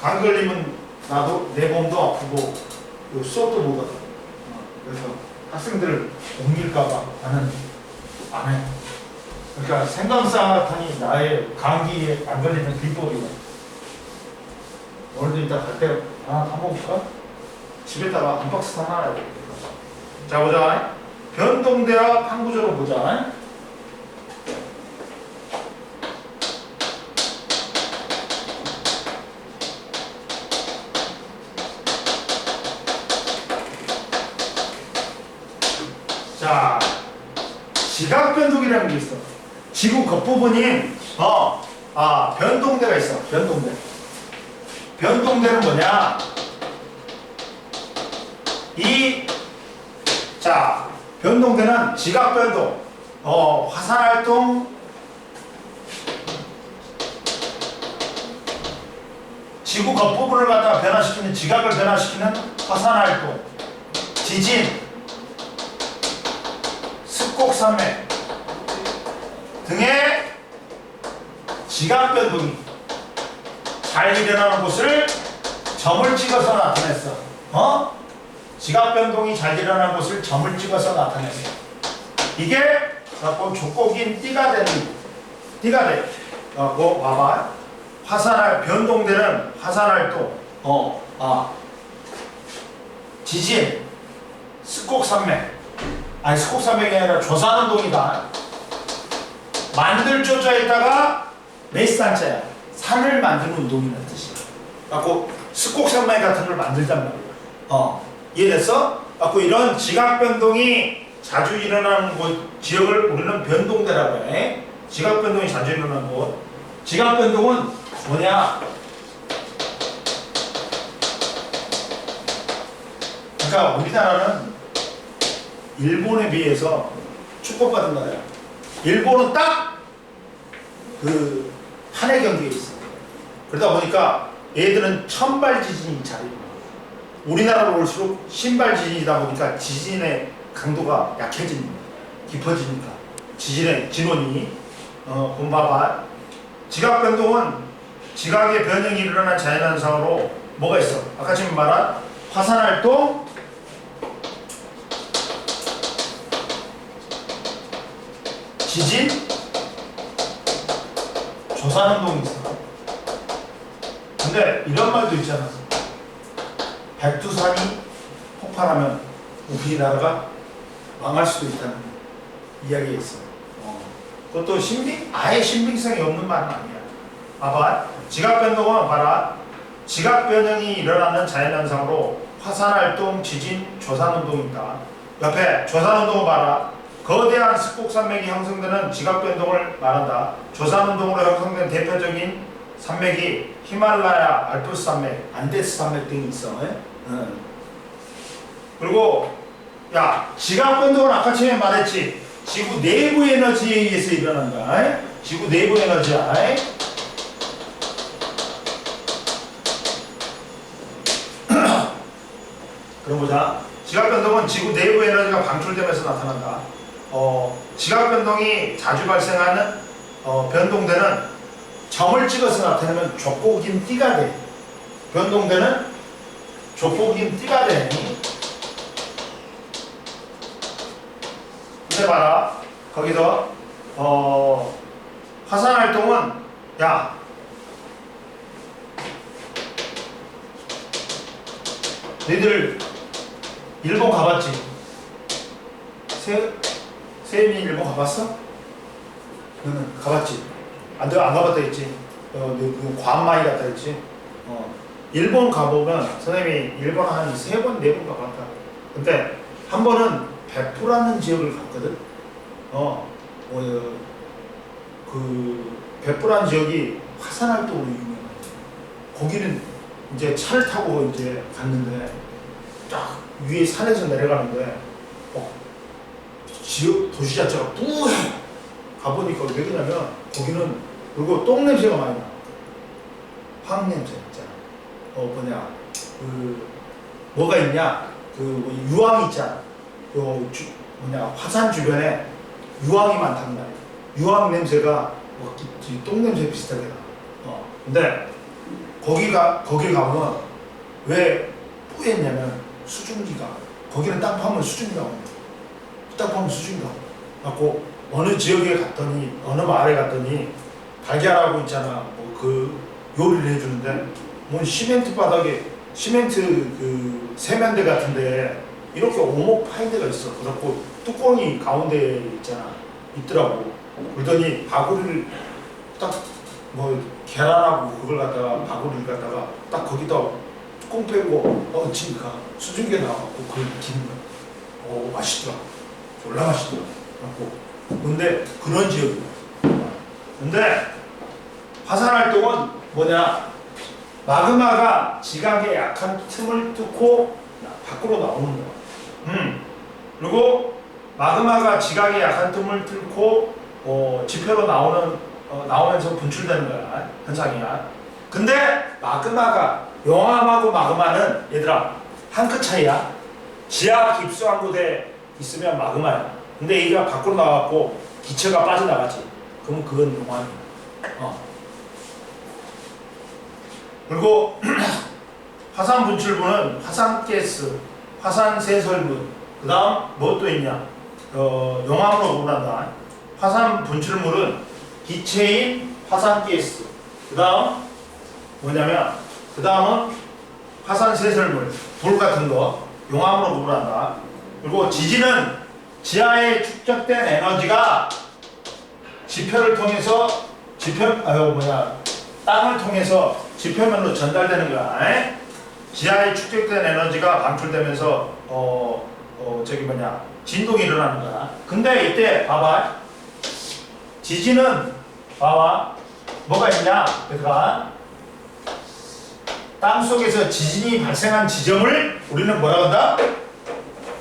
간 걸리면 나도 내 몸도 아프고 수업도 못 하고. 그래서 학생들을 옮길까봐 나는 안 해. 그러니까 생강쌍화탕이 나의 감기에 안 걸리는 비법이다. 오늘도 이따 갈 때 하나 사 먹을까? 집에다가 한 박스 사놔야 돼. 자 보자. 변동대와 판구조로 보자. 자, 지각 변동이라는 게 있어. 지구 겉부분이 변동대가 있어. 변동대. 변동대는 뭐냐? 변동대는 지각 변동, 화산 활동, 지구 겉부분을 갖다가 변화시키는, 지각을 변화시키는 화산 활동, 지진, 습곡산맥 등의 지각 변동이 잘 일어나는 곳을 점을 찍어서 나타냈어. 지각 변동이 잘 일어나는 곳을 점을 찍어서 나타냈어. 이게 족곡인 띠가 되는, 띠가 돼. 봐봐. 변동되는 화산 활동, 지진, 습곡산맥. 아니, 습곡산맥이 아니라 조산운동이다. 만들 조자에다가 메시산자야. 산을 만드는 운동이라는 뜻이야. 갖고 습곡산맥 같은 걸 만들단 말이야. 이해됐어? 갖고 이런 지각 변동이 자주 일어나는 곳, 지역을 우리는 변동대라고 해. 지각 변동이 자주 일어나는 곳. 지각 변동은 뭐냐? 그러니까 우리나라는 일본에 비해서 축복받은 나라야. 일본은 딱 그 한해 경계에 있어. 그러다 보니까 얘들은 천발 지진이 잘 일어나. 우리나라로 올수록 신발 지진이다 보니까 지진의 강도가 약해집니다. 깊어지니까 지진의 진원이 본봐봐. 지각 변동은 지각의 변형이 일어난 자연현상으로 뭐가 있어? 아까 지금 말한 화산활동, 지진, 조산운동이 있어. 근데 이런 말도 있잖아. 백두산이 폭발하면 우리나라가 망할 수도 있다는 이야기가 있어. 그것도 아예 신빙성이 없는 말은 아니야. 봐봐. 지각변동은 봐라. 지각변형이 일어나는 자연현상으로 화산활동, 지진, 조산운동이다. 옆에 조산운동을 봐라. 거대한 습곡산맥이 형성되는 지각변동을 말한다. 조산운동으로 형성된 대표적인 산맥이 히말라야, 알프스 산맥, 안데스 산맥 등이 있어. 그리고 야, 지각변동은 아까 전에 말했지. 지구 내부 에너지에 의해서 일어난다. 지구 내부 에너지야. 그럼 보자. 지각변동은 지구 내부 에너지가 방출되면서 나타난다. 지각변동이 자주 발생하는 변동대는 점을 찍어서 나타내면 족보긴 띠가 돼. 변동대는 족보긴 띠가 돼. 근데 봐라. 거기서 화산활동은 야 너희들 일본 가봤지? 세윤이 일본 가봤어? 너는 가봤지? 내가 안 가봤다 했지? 너 과학마이 갔다 했지? 일본 가보면 선생님이 일본 한 3번, 4번 가봤다. 근데 한 번은 베푸라는 지역을 갔거든? 그 베푸라는 지역이 화산활동으로 유명해. 거기는 이제 차를 타고 이제 갔는데 딱 위에 산에서 내려가는데 지역 도시 자체가 뿌해. 가보니까 왜 그러냐면 거기는 그리고 똥 냄새가 많이 나. 황 냄새 있잖아. 뭐가 있냐? 유황 있잖아. 화산 주변에 유황이 많단 말이야. 유황 냄새가 똥 냄새 비슷하게 나. 근데 거길 가면 왜 뿌였냐면 수증기가 거기는 땅 파면 수증기가 옵니다. 땅 파면 수증기가 갖고 어느 지역에 갔더니 어느 마을에 갔더니 달걀하고 있잖아. 그 요리를 해주는데 시멘트 바닥에 시멘트 세면대 같은데 이렇게 오목 파인 데가 있어. 그래갖고 뚜껑이 가운데 있더라고. 그러더니 바구리를 딱 계란하고 그걸 갖다가 바구리를 갖다가 딱 거기다 뚜껑 빼고 지니까 수증기가 나와갖고 그걸 기는 거야. 맛있더라. 졸라 맛있더라. 근데 그런 지역이야. 근데 화산활동은 뭐냐? 마그마가 지각의 약한 틈을 뚫고 밖으로 나오는 거야. 그리고 마그마가 지각의 약한 틈을 뚫고 지표로 나오면서 분출되는 거야. 현상이야. 근데 마그마가 용암하고 마그마는 얘들아 한 끗 차이야. 지하 깊수한 곳에 있으면 마그마야. 근데 얘가 밖으로 나왔고 기체가 빠져나가지. 그럼 그건 용암이야. 그리고 화산 분출물은 화산가스, 화산세설물, 그 다음 무엇도 있냐? 용암으로 오른다. 화산 분출물은 기체인 화산가스, 그 다음 뭐냐면 그 다음은 화산세설물, 불 같은 거 용암으로 오른다. 그리고 지진은 지하에 축적된 에너지가 지표를 통해서 땅을 통해서 지표면으로 전달되는 거야. 지하에 축적된 에너지가 방출되면서 진동이 일어나는 거야. 근데 이때 봐봐. 지진은 봐봐. 뭐가 있냐? 그러니까 땅 속에서 지진이 발생한 지점을 우리는 뭐라고 한다?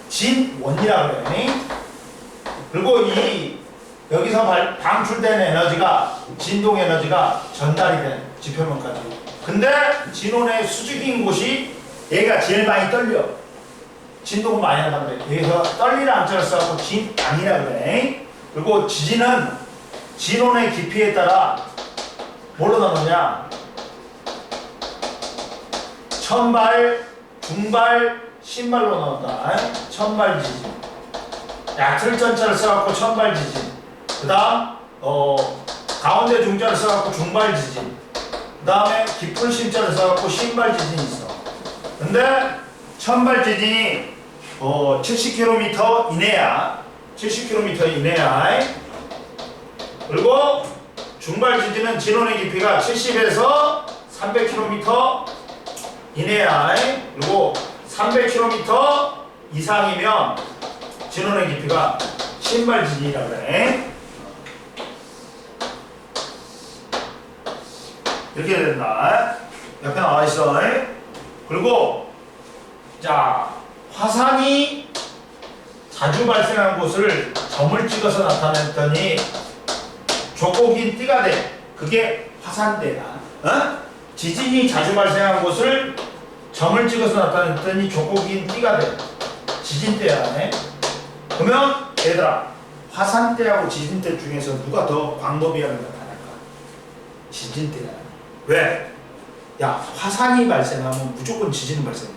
진원이라고 그래. 그리고 여기서 방출된 에너지가 진동 에너지가 전달이 돼 지표면까지. 근데 진원의 수직인 곳이 얘가 제일 많이 떨려. 진동을 많이 한다 그래. 여기서 떨리는 암자를 써갖고 진앙이라 그래. 그리고 지진은 진원의 깊이에 따라 뭘로 나누냐? 천발, 중발, 신발로 나온다. 천발 지진. 얕을 전자를 써갖고 천발 지진. 그 다음 가운데 중자를 써갖고 중발 지진. 그 다음에 깊은 심자를 써갖고 신발 지진이 있어. 근데 천발 지진이 70km 이내야. 70km 이내야. 그리고 중발 지진은 진원의 깊이가 70에서 300km 이내야. 그리고 300km 이상이면 진원의 깊이가 신발 지진이라고 그래. 이렇게 된다. 옆에 나와 있어. 그리고 자, 화산이 자주 발생한 곳을 점을 찍어서 나타냈더니 좁고 긴 띠가 돼. 그게 화산대야. 지진이 자주 발생한 곳을 점을 찍어서 나타냈더니 좁고 긴 띠가 돼. 지진대야. 그러면 얘들아, 화산대하고 지진대 중에서 누가 더 광범위하게 나타날까? 지진대야. 왜? 야, 화산이 발생하면 무조건 지진이 발생해.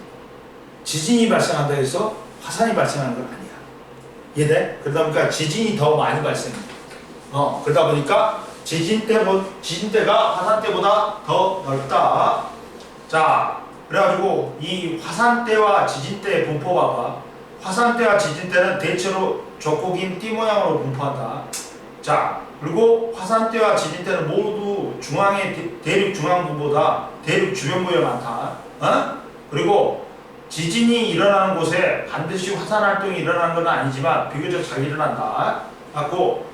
지진이 발생한다 해서 화산이 발생하는 건 아니야. 이해돼? 그러다 보니까 지진이 더 많이 발생해. 그러다 보니까 지진대가 화산대보다 더 넓다. 자, 그래가지고 이 화산대와 지진대의 분포 봐봐. 화산대와 지진대는 대체로 좁고 긴 띠 모양으로 분포한다. 자, 그리고 화산대와 지진대는 모두 중앙의 대륙 중앙부보다 대륙 주변부에 많다. 그리고 지진이 일어나는 곳에 반드시 화산 활동이 일어나는 건 아니지만 비교적 잘 일어난다. 갖고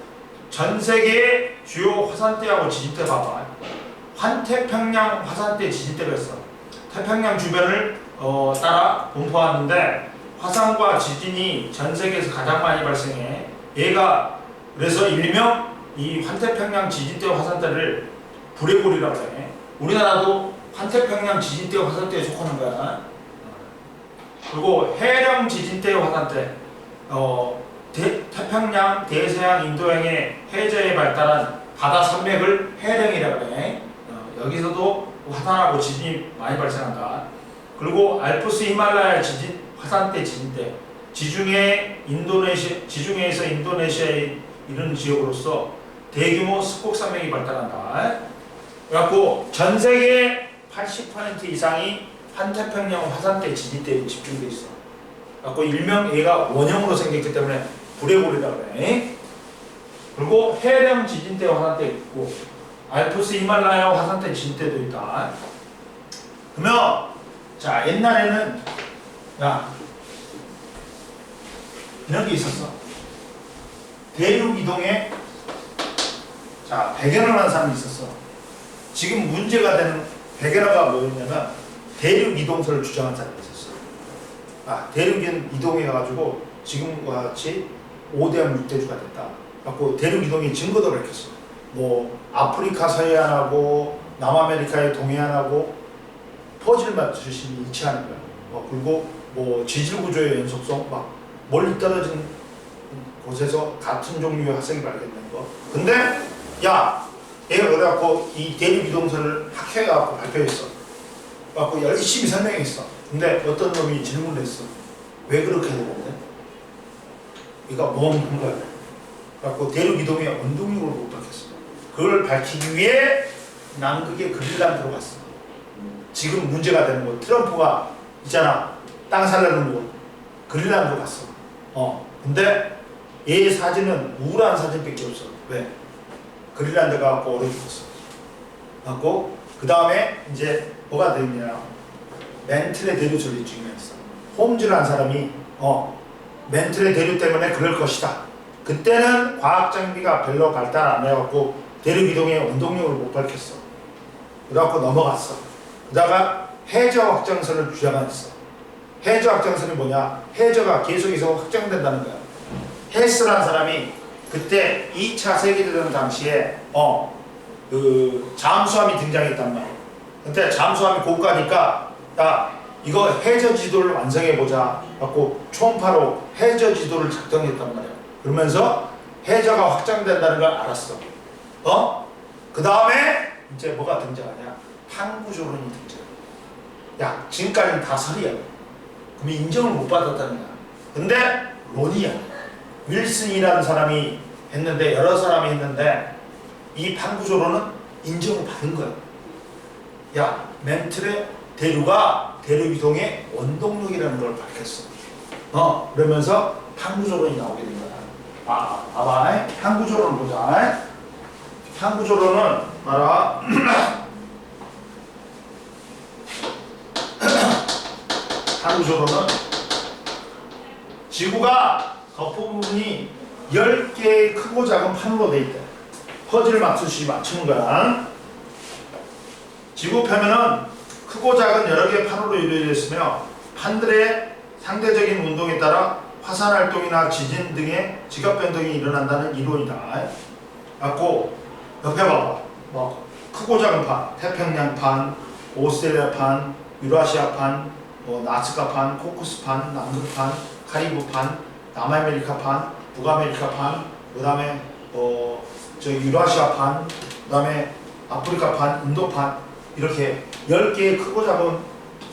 전 세계의 주요 화산대하고 지진대 봐봐. 환태평양 화산대 지진대가 있어. 태평양 주변을 따라 분포하는데 화산과 지진이 전 세계에서 가장 많이 발생해. 얘가 그래서 일명 이 환태평양 지진대 화산대를 불의 골이라고 해. 우리나라도 환태평양 지진대 화산대에 속하는 거야. 그리고 해령 지진대 화산대, 태평양, 대서양, 인도양의 해저에 발달한 바다 산맥을 해령이라고 해. 여기서도 화산하고 지진이 많이 발생한다. 그리고 알프스 히말라야 지진 화산대 지진대, 지중해에서 인도네시아에 이런 지역으로서 대규모 습곡산맥이 발달한다. 그래갖고 전 세계 80% 이상이 환태평양 화산대 지진대에 집중돼 있어. 그래갖고 일명 얘가 원형으로 생겼기 때문에 불의 골이라고 그래. 그리고 해령 지진대 화산대 있고 알프스 히말라야 화산대 지진대도 있다. 그러면 자, 옛날에는 이런 게 있었어. 대륙 이동에 백연을 하는 사람이 있었어. 지금 문제가 되는 백연화가 뭐였냐면 대륙 이동설을 주장한 사람이 있었어. 대륙 이동해가지고 지금과 같이 5대양 6대주가 됐다. 그래갖고 대륙 이동의 증거도 밝혔어. 뭐 아프리카 서해안하고 남아메리카의 동해안하고 퍼즐 맞추시 일치하는 거야. 그리고 뭐 지질 구조의 연속성, 막 멀리 떨어진 곳에서 같은 종류의 화석이 발견된 거. 근데 야, 얘가 그래갖고 이 대륙 이동설을 학회가 발표했어. 그래갖고 열심히 설명했어. 근데 어떤 놈이 질문을 했어. 왜 그렇게 되는데? 얘가 멍한 거야. 그래갖고 대륙 이동의 원동력을 못 밝혔어. 그걸 밝히기 위해 남극의 그린란드로 갔어. 지금 문제가 되는 거. 트럼프가 있잖아. 땅 살려는 곳. 그린란드로 갔어. 근데 얘 사진은 우울한 사진밖에 없어. 왜? 그린란드가 갖고 얼어 죽었어. 갖고 그 다음에 이제 뭐가 되냐? 멘틀의 대류설이 중요했어. 홈즈라는 사람이 멘틀의 대류 때문에 그럴 것이다. 그때는 과학 장비가 별로 발달 안 해갖고 대륙 이동의 원동력을 못 밝혔어. 그래갖고 넘어갔어. 그러다가 해저 확장설을 주장했어. 해저 확장설이 뭐냐? 해저가 계속해서 확장된다는 거야. 헤스라는 사람이 그때 2차 세계대전 당시에 그 잠수함이 등장했단 말이야. 근데 잠수함이 고가니까 야, 이거 해저 지도를 완성해 보자. 갖고 초음파로 해저 지도를 작성했단 말이야. 그러면서 해저가 확장된다는 걸 알았어. 그 다음에 이제 뭐가 등장하냐? 탐구조론이 등장해. 야 지금까지는 다 설이야. 그럼 인정을 못 받았다는 거야. 근데 론이야. 윌슨이라는 사람이 했는데 여러 사람이 했는데 이 판구조로는 인정을 받은 거야. 야 멘틀의 대류가 대류 이동의 원동력이라는 걸 밝혔어. 그러면서 판구조론이 나오게 된 거야. 봐봐. 판구조론을 보자. 판구조론은 봐라. 판구조론은 지구가 겉부분이 10개의 크고 작은 판으로 돼 있다. 퍼즐 맞추듯이 맞추는 거야. 지구 표면은 크고 작은 여러 개의 판으로 이루어져 있으며 판들의 상대적인 운동에 따라 화산 활동이나 지진 등의 지각 변동이 일어난다는 이론이다. 갖고 옆에 봐봐. 뭐 크고 작은 판, 태평양판, 오스트레일리아판, 유라시아판, 나스카판, 코쿠스판, 남극판, 카리브판, 남아메리카판, 북아메리카판, 그다음에 유라시아판, 그다음에 아프리카판, 인도판 이렇게 10개의 크고 작은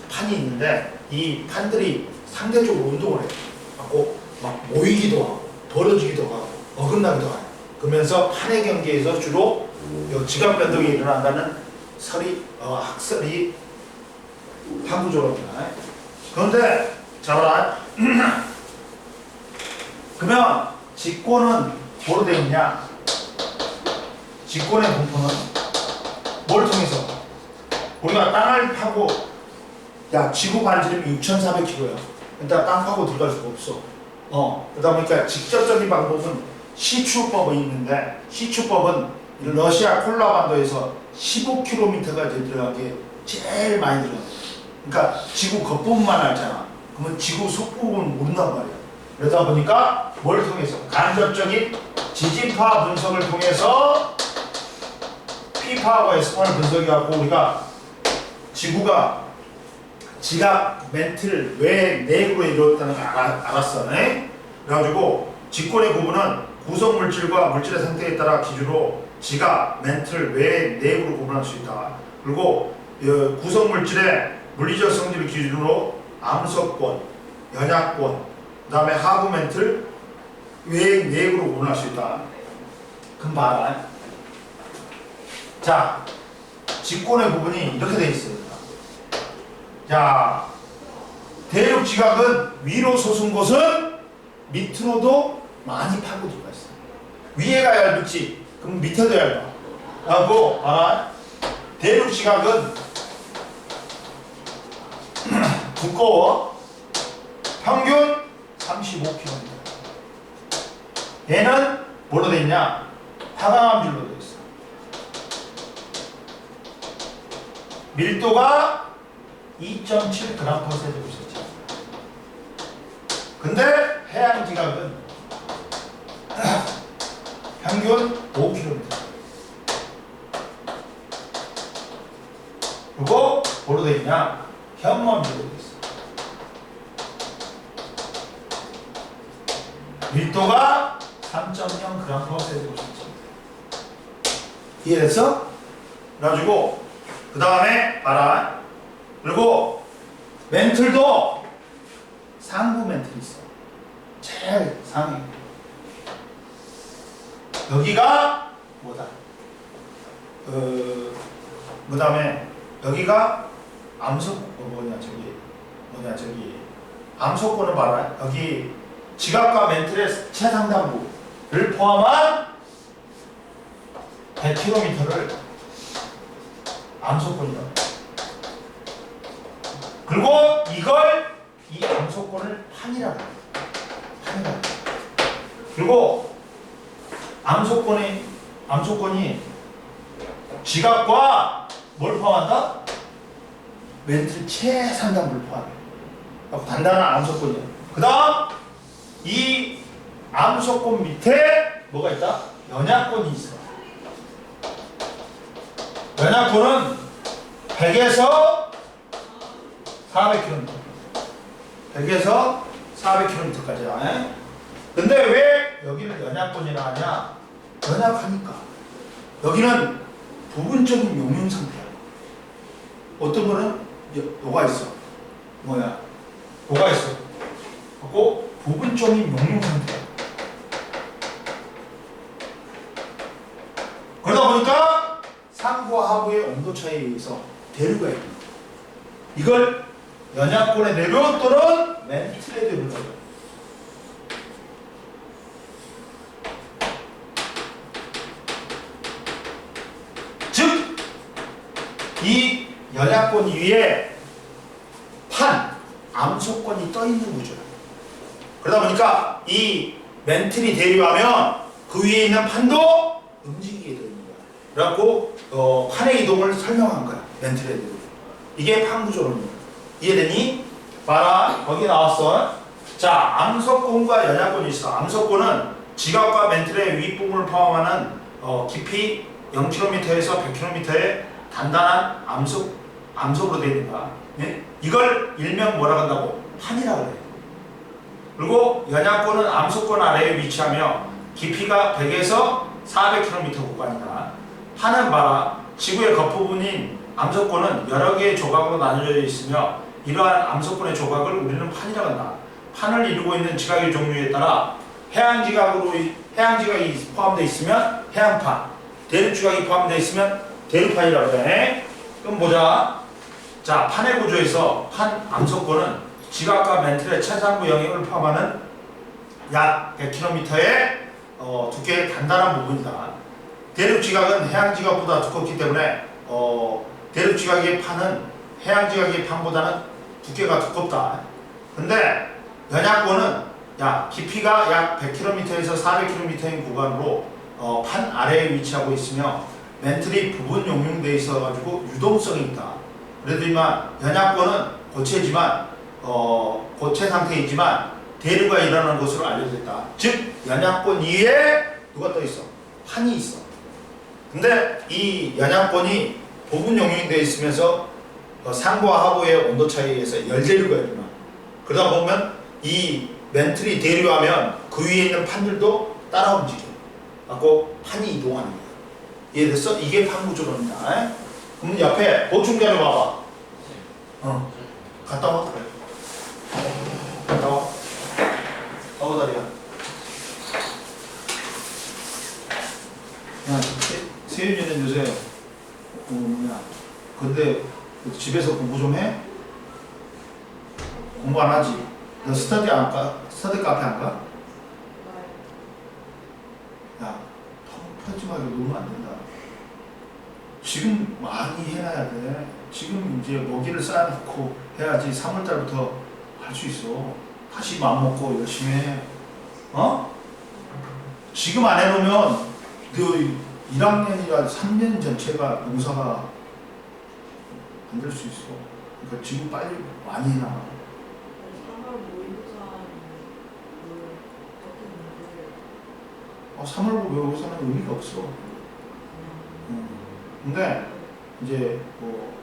판이 있는데 이 판들이 상대적으로 운동을 해. 갖고 막 모이기도 하고 벌어지기도 하고 어긋나기도 하고 그러면서 판의 경계에서 주로 지각 변동이 일어난다는 학설이 판구조론이다. 그런데 자 봐라. 그러면 직권은 뭐로 되어 있냐? 직권의 공포는 뭘 통해서? 우리가 땅을 파고 야 지구 반지름이 6,400km야. 일단 땅 파고 들어갈 수가 없어. 그러다 보니까 직접적인 방법은 시추법이 있는데 시추법은 러시아 콜라반도에서 15km가 들어가게 제일 많이 들어가. 그러니까 지구 겉부분만 알잖아. 그러면 지구 속부분은 모른단 말이야. 그러다 보니까 뭘 통해서? 간접적인 지진파 분석을 통해서 P파하고 S파를 분석해갖고 우리가 지구가 지각 멘틀 외 내구로 이루어졌다는 걸 알았어. 그래가지고 직권의 구분은 구성 물질과 물질의 상태에 따라 기준으로 지각 멘틀 외 내구로 구분할 수 있다. 그리고 구성 물질의 물리적 성질을 기준으로 암석권, 연약권, 그 다음에 하부 멘틀 외 내구로 구분할 수 있다. 그럼 봐라. 자, 직권의 부분이 이렇게 돼 있어요. 자, 대륙 지각은 위로 솟은 곳은 밑으로도 많이 파고 들어가 있어. 위에가 얇지, 그럼 밑에도 얇아. 하고, 대륙 지각은 두꺼워. 평균 35km. 얘는 뭐로 돼 있냐? 화강암질로 돼 있어. 밀도가 2.7g/cm. 근데 해안 지각은 평균 5km. 그리고 뭐로 돼 있냐? 현무암질로 돼 있어. 밀도가 3.0g/cm. 이해됐어? 그래가지고 그 다음에 봐라. 그리고 멘틀도 상부 멘틀이 있어. 제일 상위. 여기가 뭐다? 그 다음에 여기가 암석권을 봐라. 여기 지각과 멘틀의 최상단부를 포함한 100km를 암석권이다. 그리고 이 암석권을 판이라고 해요. 그리고 암석권이 지각과 뭘 포함한다? 멘틀 최상단부를 포함해. 단단한 암석권이야. 그 다음 이 암석권 밑에 뭐가 있다? 연약권이 있어. 연약권은 100에서 400km. 100에서 400km까지야. 근데 왜 여기를 연약권이라 하냐? 연약하니까. 여기는 부분적인 용융 상태야. 어떤 거는 뭐가 있어? 뭐야? 뭐가 있어? 하고 부분적인 용융 상태야. 그러다 보니까 상부와 하부의 온도 차이에 의해서 대류가 있는 거야. 이걸 연약권의 대류 또는 멘틀의 대류라고 해요. 즉, 이 연약권 위에 판, 암소권이 떠 있는 구조야. 그러다 보니까 이 멘틀이 대류하면 그 위에 있는 판도 움직이게 되는 거야. 그래갖고 판의 이동을 설명한 거야. 멘틀의 대류. 이게 판 구조론이야. 이해되니? 봐라, 거기 나왔어. 자, 암소권과 연약권이 있어. 암소권은 지각과 멘틀의 윗부분을 포함하는 깊이 0km에서 100km의 단단한 암석으로 되어 있는 거야. 네? 이걸 일명 뭐라고 한다고? 판이라고 그래. 그리고 연약권은 암소권 아래에 위치하며 깊이가 100에서 400km 구간이다. 판은 봐라. 지구의 겉부분인 암소권은 여러 개의 조각으로 나뉘어져 있으며 이러한 암소권의 조각을 우리는 판이라고 한다. 판을 이루고 있는 지각의 종류에 따라 해양지각이 포함되어 있으면 해양판, 대륙지각이 포함되어 있으면 대륙판이라고 해. 그럼 보자. 자, 판의 구조에서 판 암소권은 지각과 멘틀의 최상부 영역을 포함하는 약 100km의 두께의 단단한 부분이다. 대륙지각은 해양지각보다 두껍기 때문에 대륙지각의 판은 해양지각의 판보다는 두께가 두껍다. 근데 연약권은 깊이가 약 100km에서 400km인 구간으로 판 아래에 위치하고 있으며 멘틀이 부분 용융되어 있어가지고 유동성이 있다. 그래도 이만 연약권은 고체 상태이지만 대류가 일어나는 것으로 알려져 있다. 즉 연약권 위에 누가 떠 있어? 판이 있어. 근데 이 연약권이 부분 용융되어 있으면서 상부와 하부의 온도 차이에 의해서 열대류가 일어나. 그러다 보면 이 멘틀이 대류하면 그 위에 있는 판들도 따라 움직여. 갖고 판이 이동하는 거야. 이해됐어? 이게 판 구조론이다. 그럼 옆에 보충자료 봐봐. 갔다 와. 그래. 갔다 와. 다리야. 야, 세윤이는 요새 근데 집에서 공부 좀 해? 공부 안 하지? 너 스터디 안 가? 스터디 카페 안 가? 야, 펑퍼짐하게 놀면 안 된다. 지금 많이 해놔야 돼. 지금 이제 먹이를 쌓아놓고 해야지 3월달부터 할 수 있어. 다시 마음 먹고 열심히 해. 지금 안 해놓으면 그 1학년이라 3년 전체가 농사가 안 될 수 있어. 그러니까 지금 빨리 많이 해놔. 3월 모의고사는 의미가 없어. 근데 이제 뭐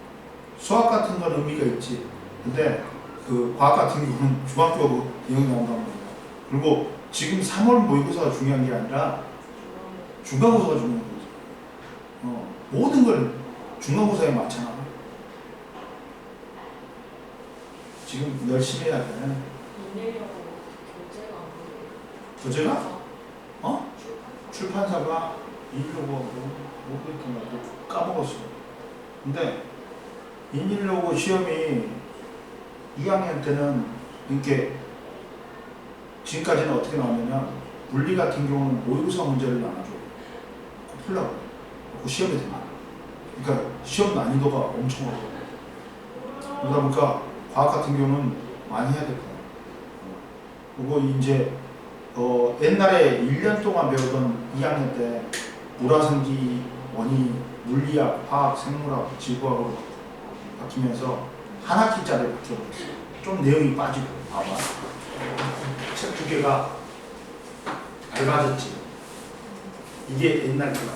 수학 같은 건 의미가 있지. 근데 그 과학 같은 경우는 중학교 기억이 나온단 말이야. 그리고 지금 3월 모의고사가 중요한 게 아니라 중간고사가 중요한 거지. 모든 걸 중간고사에 맞춰놔. 지금 열심히 해야 돼. 교재가? 출판사가 인일로고 모르겠던 거 까먹었어. 근데 인일로고 시험이 2학년 때는 이렇게 지금까지는 어떻게 나오냐면 물리 같은 경우는 모의고사 문제를 나눠줘. 그거 풀라고. 그 시험에 되나. 그러니까 시험 난이도가 엄청 어려워. 그러다 보니까 과학 같은 경우는 많이 해야 될 거야. 그리고 이제 옛날에 1년 동안 배우던 2학년 때 물화생기, 원이, 물리학, 화학, 생물학, 지구학으로 바뀌면서 한 학기짜리 바뀌어버렸어. 좀 내용이 빠지고. 봐봐. 책 두 개가 얇아졌지. 이게 옛날 거야.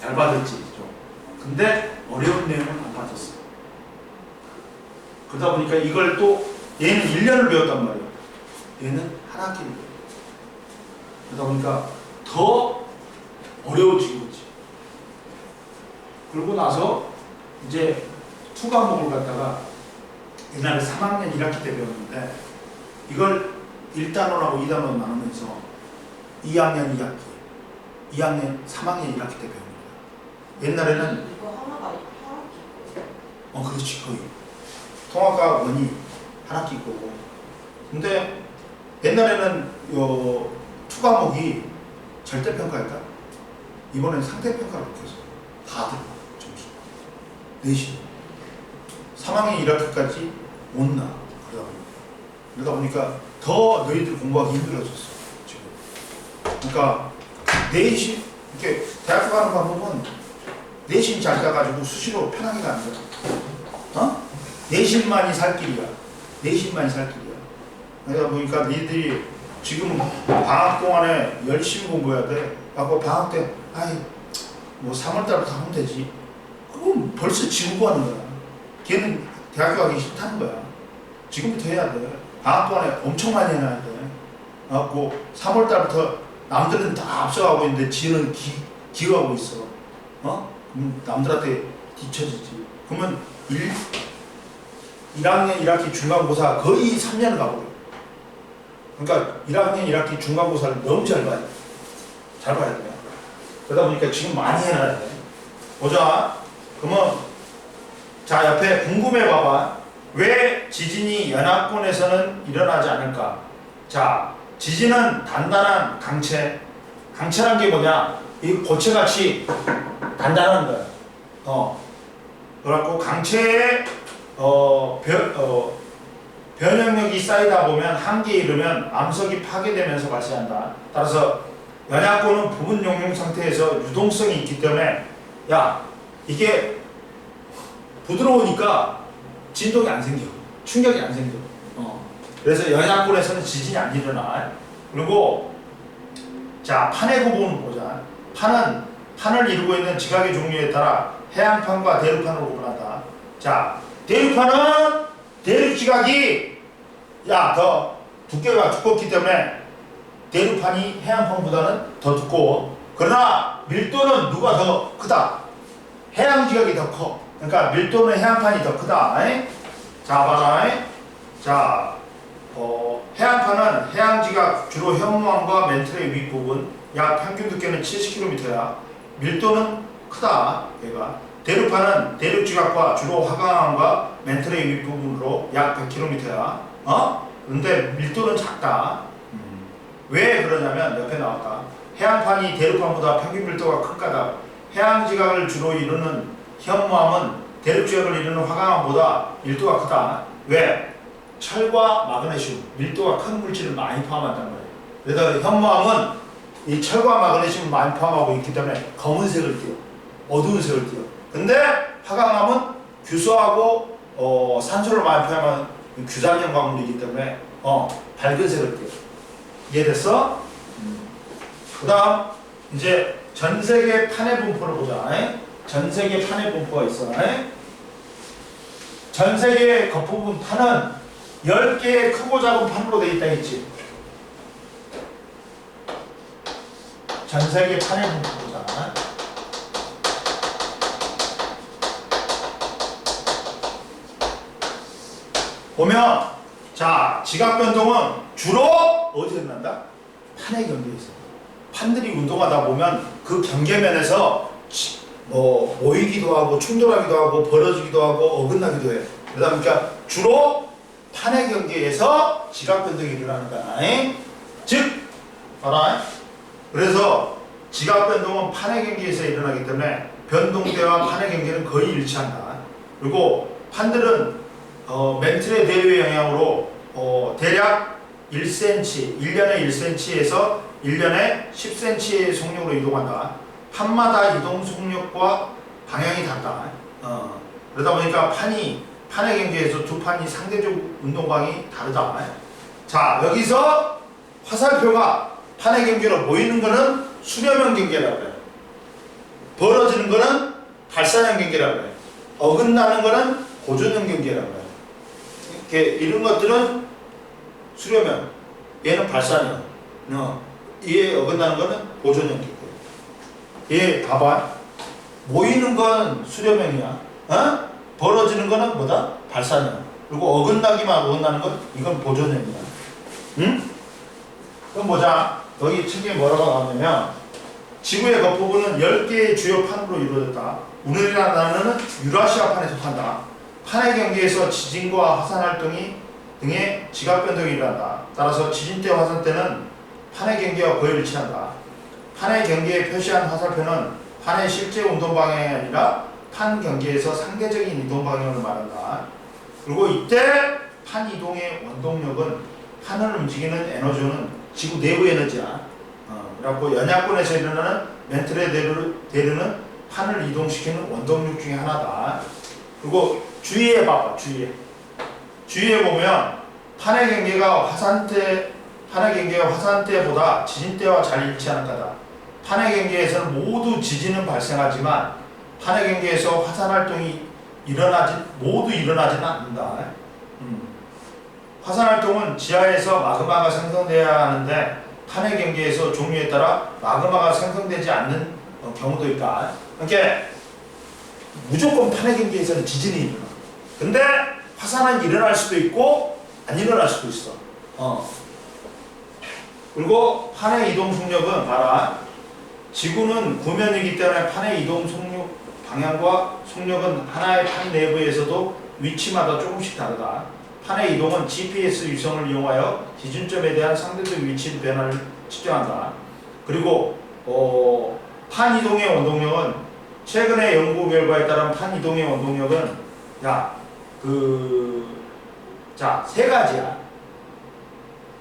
얇아졌지. 좀. 근데 어려운 내용은 안 빠졌어. 그러다 보니까 이걸 또 얘는 1년을 배웠단 말이야. 얘는 한 학기를 배워. 그러다 보니까 더 어려워진 거지. 그러고 나서 이제 2과목을 갖다가 옛날에 3학년 1학기 때 배웠는데 이걸 1단원하고 2단원 나누면서 2학년 2학기, 2학년 3학년 1학기 때 배웁니다. 옛날에는 이거 하나가 하나씩. 그렇지 거의 통합과 원이 한 학기 거고. 근데 옛날에는 투 과목이 절대평가였다. 이번엔 상대평가를 붙였어. 다들 점수 내신 3학년 1학기까지 못 나. 그러다 보니까 더 너희들 공부하기 힘들어졌어 지금. 그러니까 내신 이렇게 대학 가는 방법은 내신 잘 가가지고 수시로 편하게 가는 거야. 내신만이 살 길이야. 내신만이 살 길이야. 그러다 보니까 너희들이 지금 방학 동안에 열심히 공부해야 돼. 아까 방학 때 뭐 3월달부터 하면 되지. 그럼 벌써 지금 공부하는 거야. 걔는 대학교 가기 싫다는 거야. 지금부터 해야 돼. 방학 동안에 엄청 많이 해놔야 돼. 그래갖고 3월달부터 남들은 다 앞서가고 있는데 지는 기어가고 있어. 남들한테 뒤처지지. 그러면 1학년 1학기 중간고사 거의 3년을 가버려. 그러니까 1학년 1학기 중간고사를 너무 잘 봐야 돼. 잘 봐야 돼. 그러다 보니까 지금 많이 해놔야 돼. 보자. 그러면 자 옆에 궁금해 봐봐. 왜 지진이 연합권에서는 일어나지 않을까? 자, 지진은 단단한 강체. 강체란 게 뭐냐? 이 고체같이 단단한 거야. 그래갖고 강체에 변형력이 쌓이다 보면 한계에 이르면 암석이 파괴되면서 발생한다. 따라서 연합권은 부분 용융 상태에서 유동성이 있기 때문에 이게 부드러우니까 진동이 안 생겨. 충격이 안 생겨. 그래서 연합권에서는 지진이 안 일어나. 그리고 자 판의 구분을 보자. 판을 이루고 있는 지각의 종류에 따라 해양판과 대륙판으로 구분한다. 자 대륙판은 대륙 지각이 더 두께가 두껍기 때문에 대륙판이 해양판보다는 더 두꺼워. 그러나 밀도는 누가 더 크다? 해양 지각이 더 커. 그러니까 밀도는 해양판이 더 크다. 자 봐라. 자 해양판은 해양 지각 주로 현무암과 멘틀의 윗부분 약 평균 두께는 70km야. 밀도는 크다. 얘가. 대륙판은 대륙 지각과 주로 화강암과 멘틀의 윗부분으로 약 100km야. 그런데 밀도는 작다. 왜 그러냐면 옆에 나왔다. 해양판이 대륙판보다 평균 밀도가 큰 까닭. 해양 지각을 주로 이루는 현무암은 대륙 지각을 이루는 화강암보다 밀도가 크다. 왜? 철과 마그네슘, 밀도가 큰 물질을 많이 포함한단 말이에요. 그래서 현무암은 이 철과 마그네슘을 많이 포함하고 있기 때문에 검은색을 띄어. 어두운 색을 띄어. 근데 화강암은 규소하고 산소를 많이 포함한 규산형 광물이기 때문에 밝은 색을 띄어. 이해됐어? 그 다음 이제 전세계 판의 분포를 보자. 전세계 판의 분포가 있어. 전세계 겉부분 판은 10개의 크고 작은 판으로 되어 있다 했지. 전세계 판의 분포 보자. 보면 자 지각 변동은 주로 어디서 일어난다? 판의 경계에서. 판들이 운동하다 보면 그 경계면에서 모이기도 하고 충돌하기도 하고 벌어지기도 하고 어긋나기도 해. 그러다 보니까 주로 판의 경계에서 지각 변동이 일어나는 거야. 즉 봐라. 그래서 지각 변동은 판의 경계에서 일어나기 때문에 변동대와 판의 경계는 거의 일치한다. 그리고 판들은 멘틀의 대류의 영향으로 대략 1cm, 1년에 1cm에서 1년에 10cm의 속력으로 이동한다. 판마다 이동 속력과 방향이 같다. 그러다 보니까 판의 경계에서 두 판이 상대적 운동광이 다르다. 자, 여기서 화살표가 판의 경계로 모이는 거는 수렴형 경계라고 해요. 벌어지는 거는 발산형 경계라고 해요. 어긋나는 거는 고전형 경계라고 해요. 이런 것들은 수렴형, 얘는 발산형, 얘 어긋나는 거는 고전형 경계. 얘 봐봐. 모이는 건 수렴형이야. 벌어지는 거는 뭐다? 발산형. 그리고 어긋나기만 어긋나는 건 이건 보존입니다. 응? 그럼 보자. 여기 책에 뭐라고 나왔냐면 지구의 겉부분은 10개의 주요 판으로 이루어졌다. 우리나라는 유라시아 판에 속한다. 판의 경계에서 지진과 화산 활동이 등의 지각 변동이 일어난다. 따라서 지진 때 화산 때는 판의 경계와 거의 일치한다. 판의 경계에 표시한 화살표는 판의 실제 운동 방향이 아니라 판 경계에서 상대적인 이동 방향을 말한다. 그리고 이때 판 이동의 원동력은 판을 움직이는 에너지는 지구 내부 에너지야. 그래갖고 연약권에서 일어나는 멘틀에 대르는 판을 이동시키는 원동력 중에 하나다. 그리고 주위에 봐봐, 주위에 보면 판의 경계가 화산 때보다 지진 때와 잘 일치하는 까다. 판의 경계에서는 모두 지진은 발생하지만 판의 경계에서 화산 활동이 모두 일어나지는 않는다. 화산 활동은 지하에서 마그마가 생성돼야 하는데 판의 경계에서 종류에 따라 마그마가 생성되지 않는 경우도 있다. 그러니까 무조건 판의 경계에서는 지진이 일어나. 근데 화산은 일어날 수도 있고 안 일어날 수도 있어. 그리고 판의 이동 속력은 봐라. 지구는 구면이기 때문에 판의 이동 속력 방향과 속력은 하나의 판 내부에서도 위치마다 조금씩 다르다. 판의 이동은 GPS 위성을 이용하여 기준점에 대한 상대적 위치 변화를 측정한다. 그리고 판 이동의 원동력은 최근의 연구 결과에 따른 판 이동의 원동력은 세 가지야.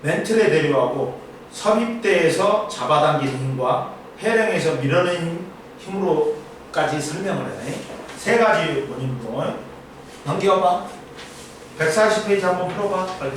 멘틀의 대류하고 섭입대에서 잡아당기는 힘과 해령에서 밀어내는 힘으로까지 설명을 해. 세 가지 원인으로. 넘겨봐. 140페이지 한번 풀어봐. 빨리.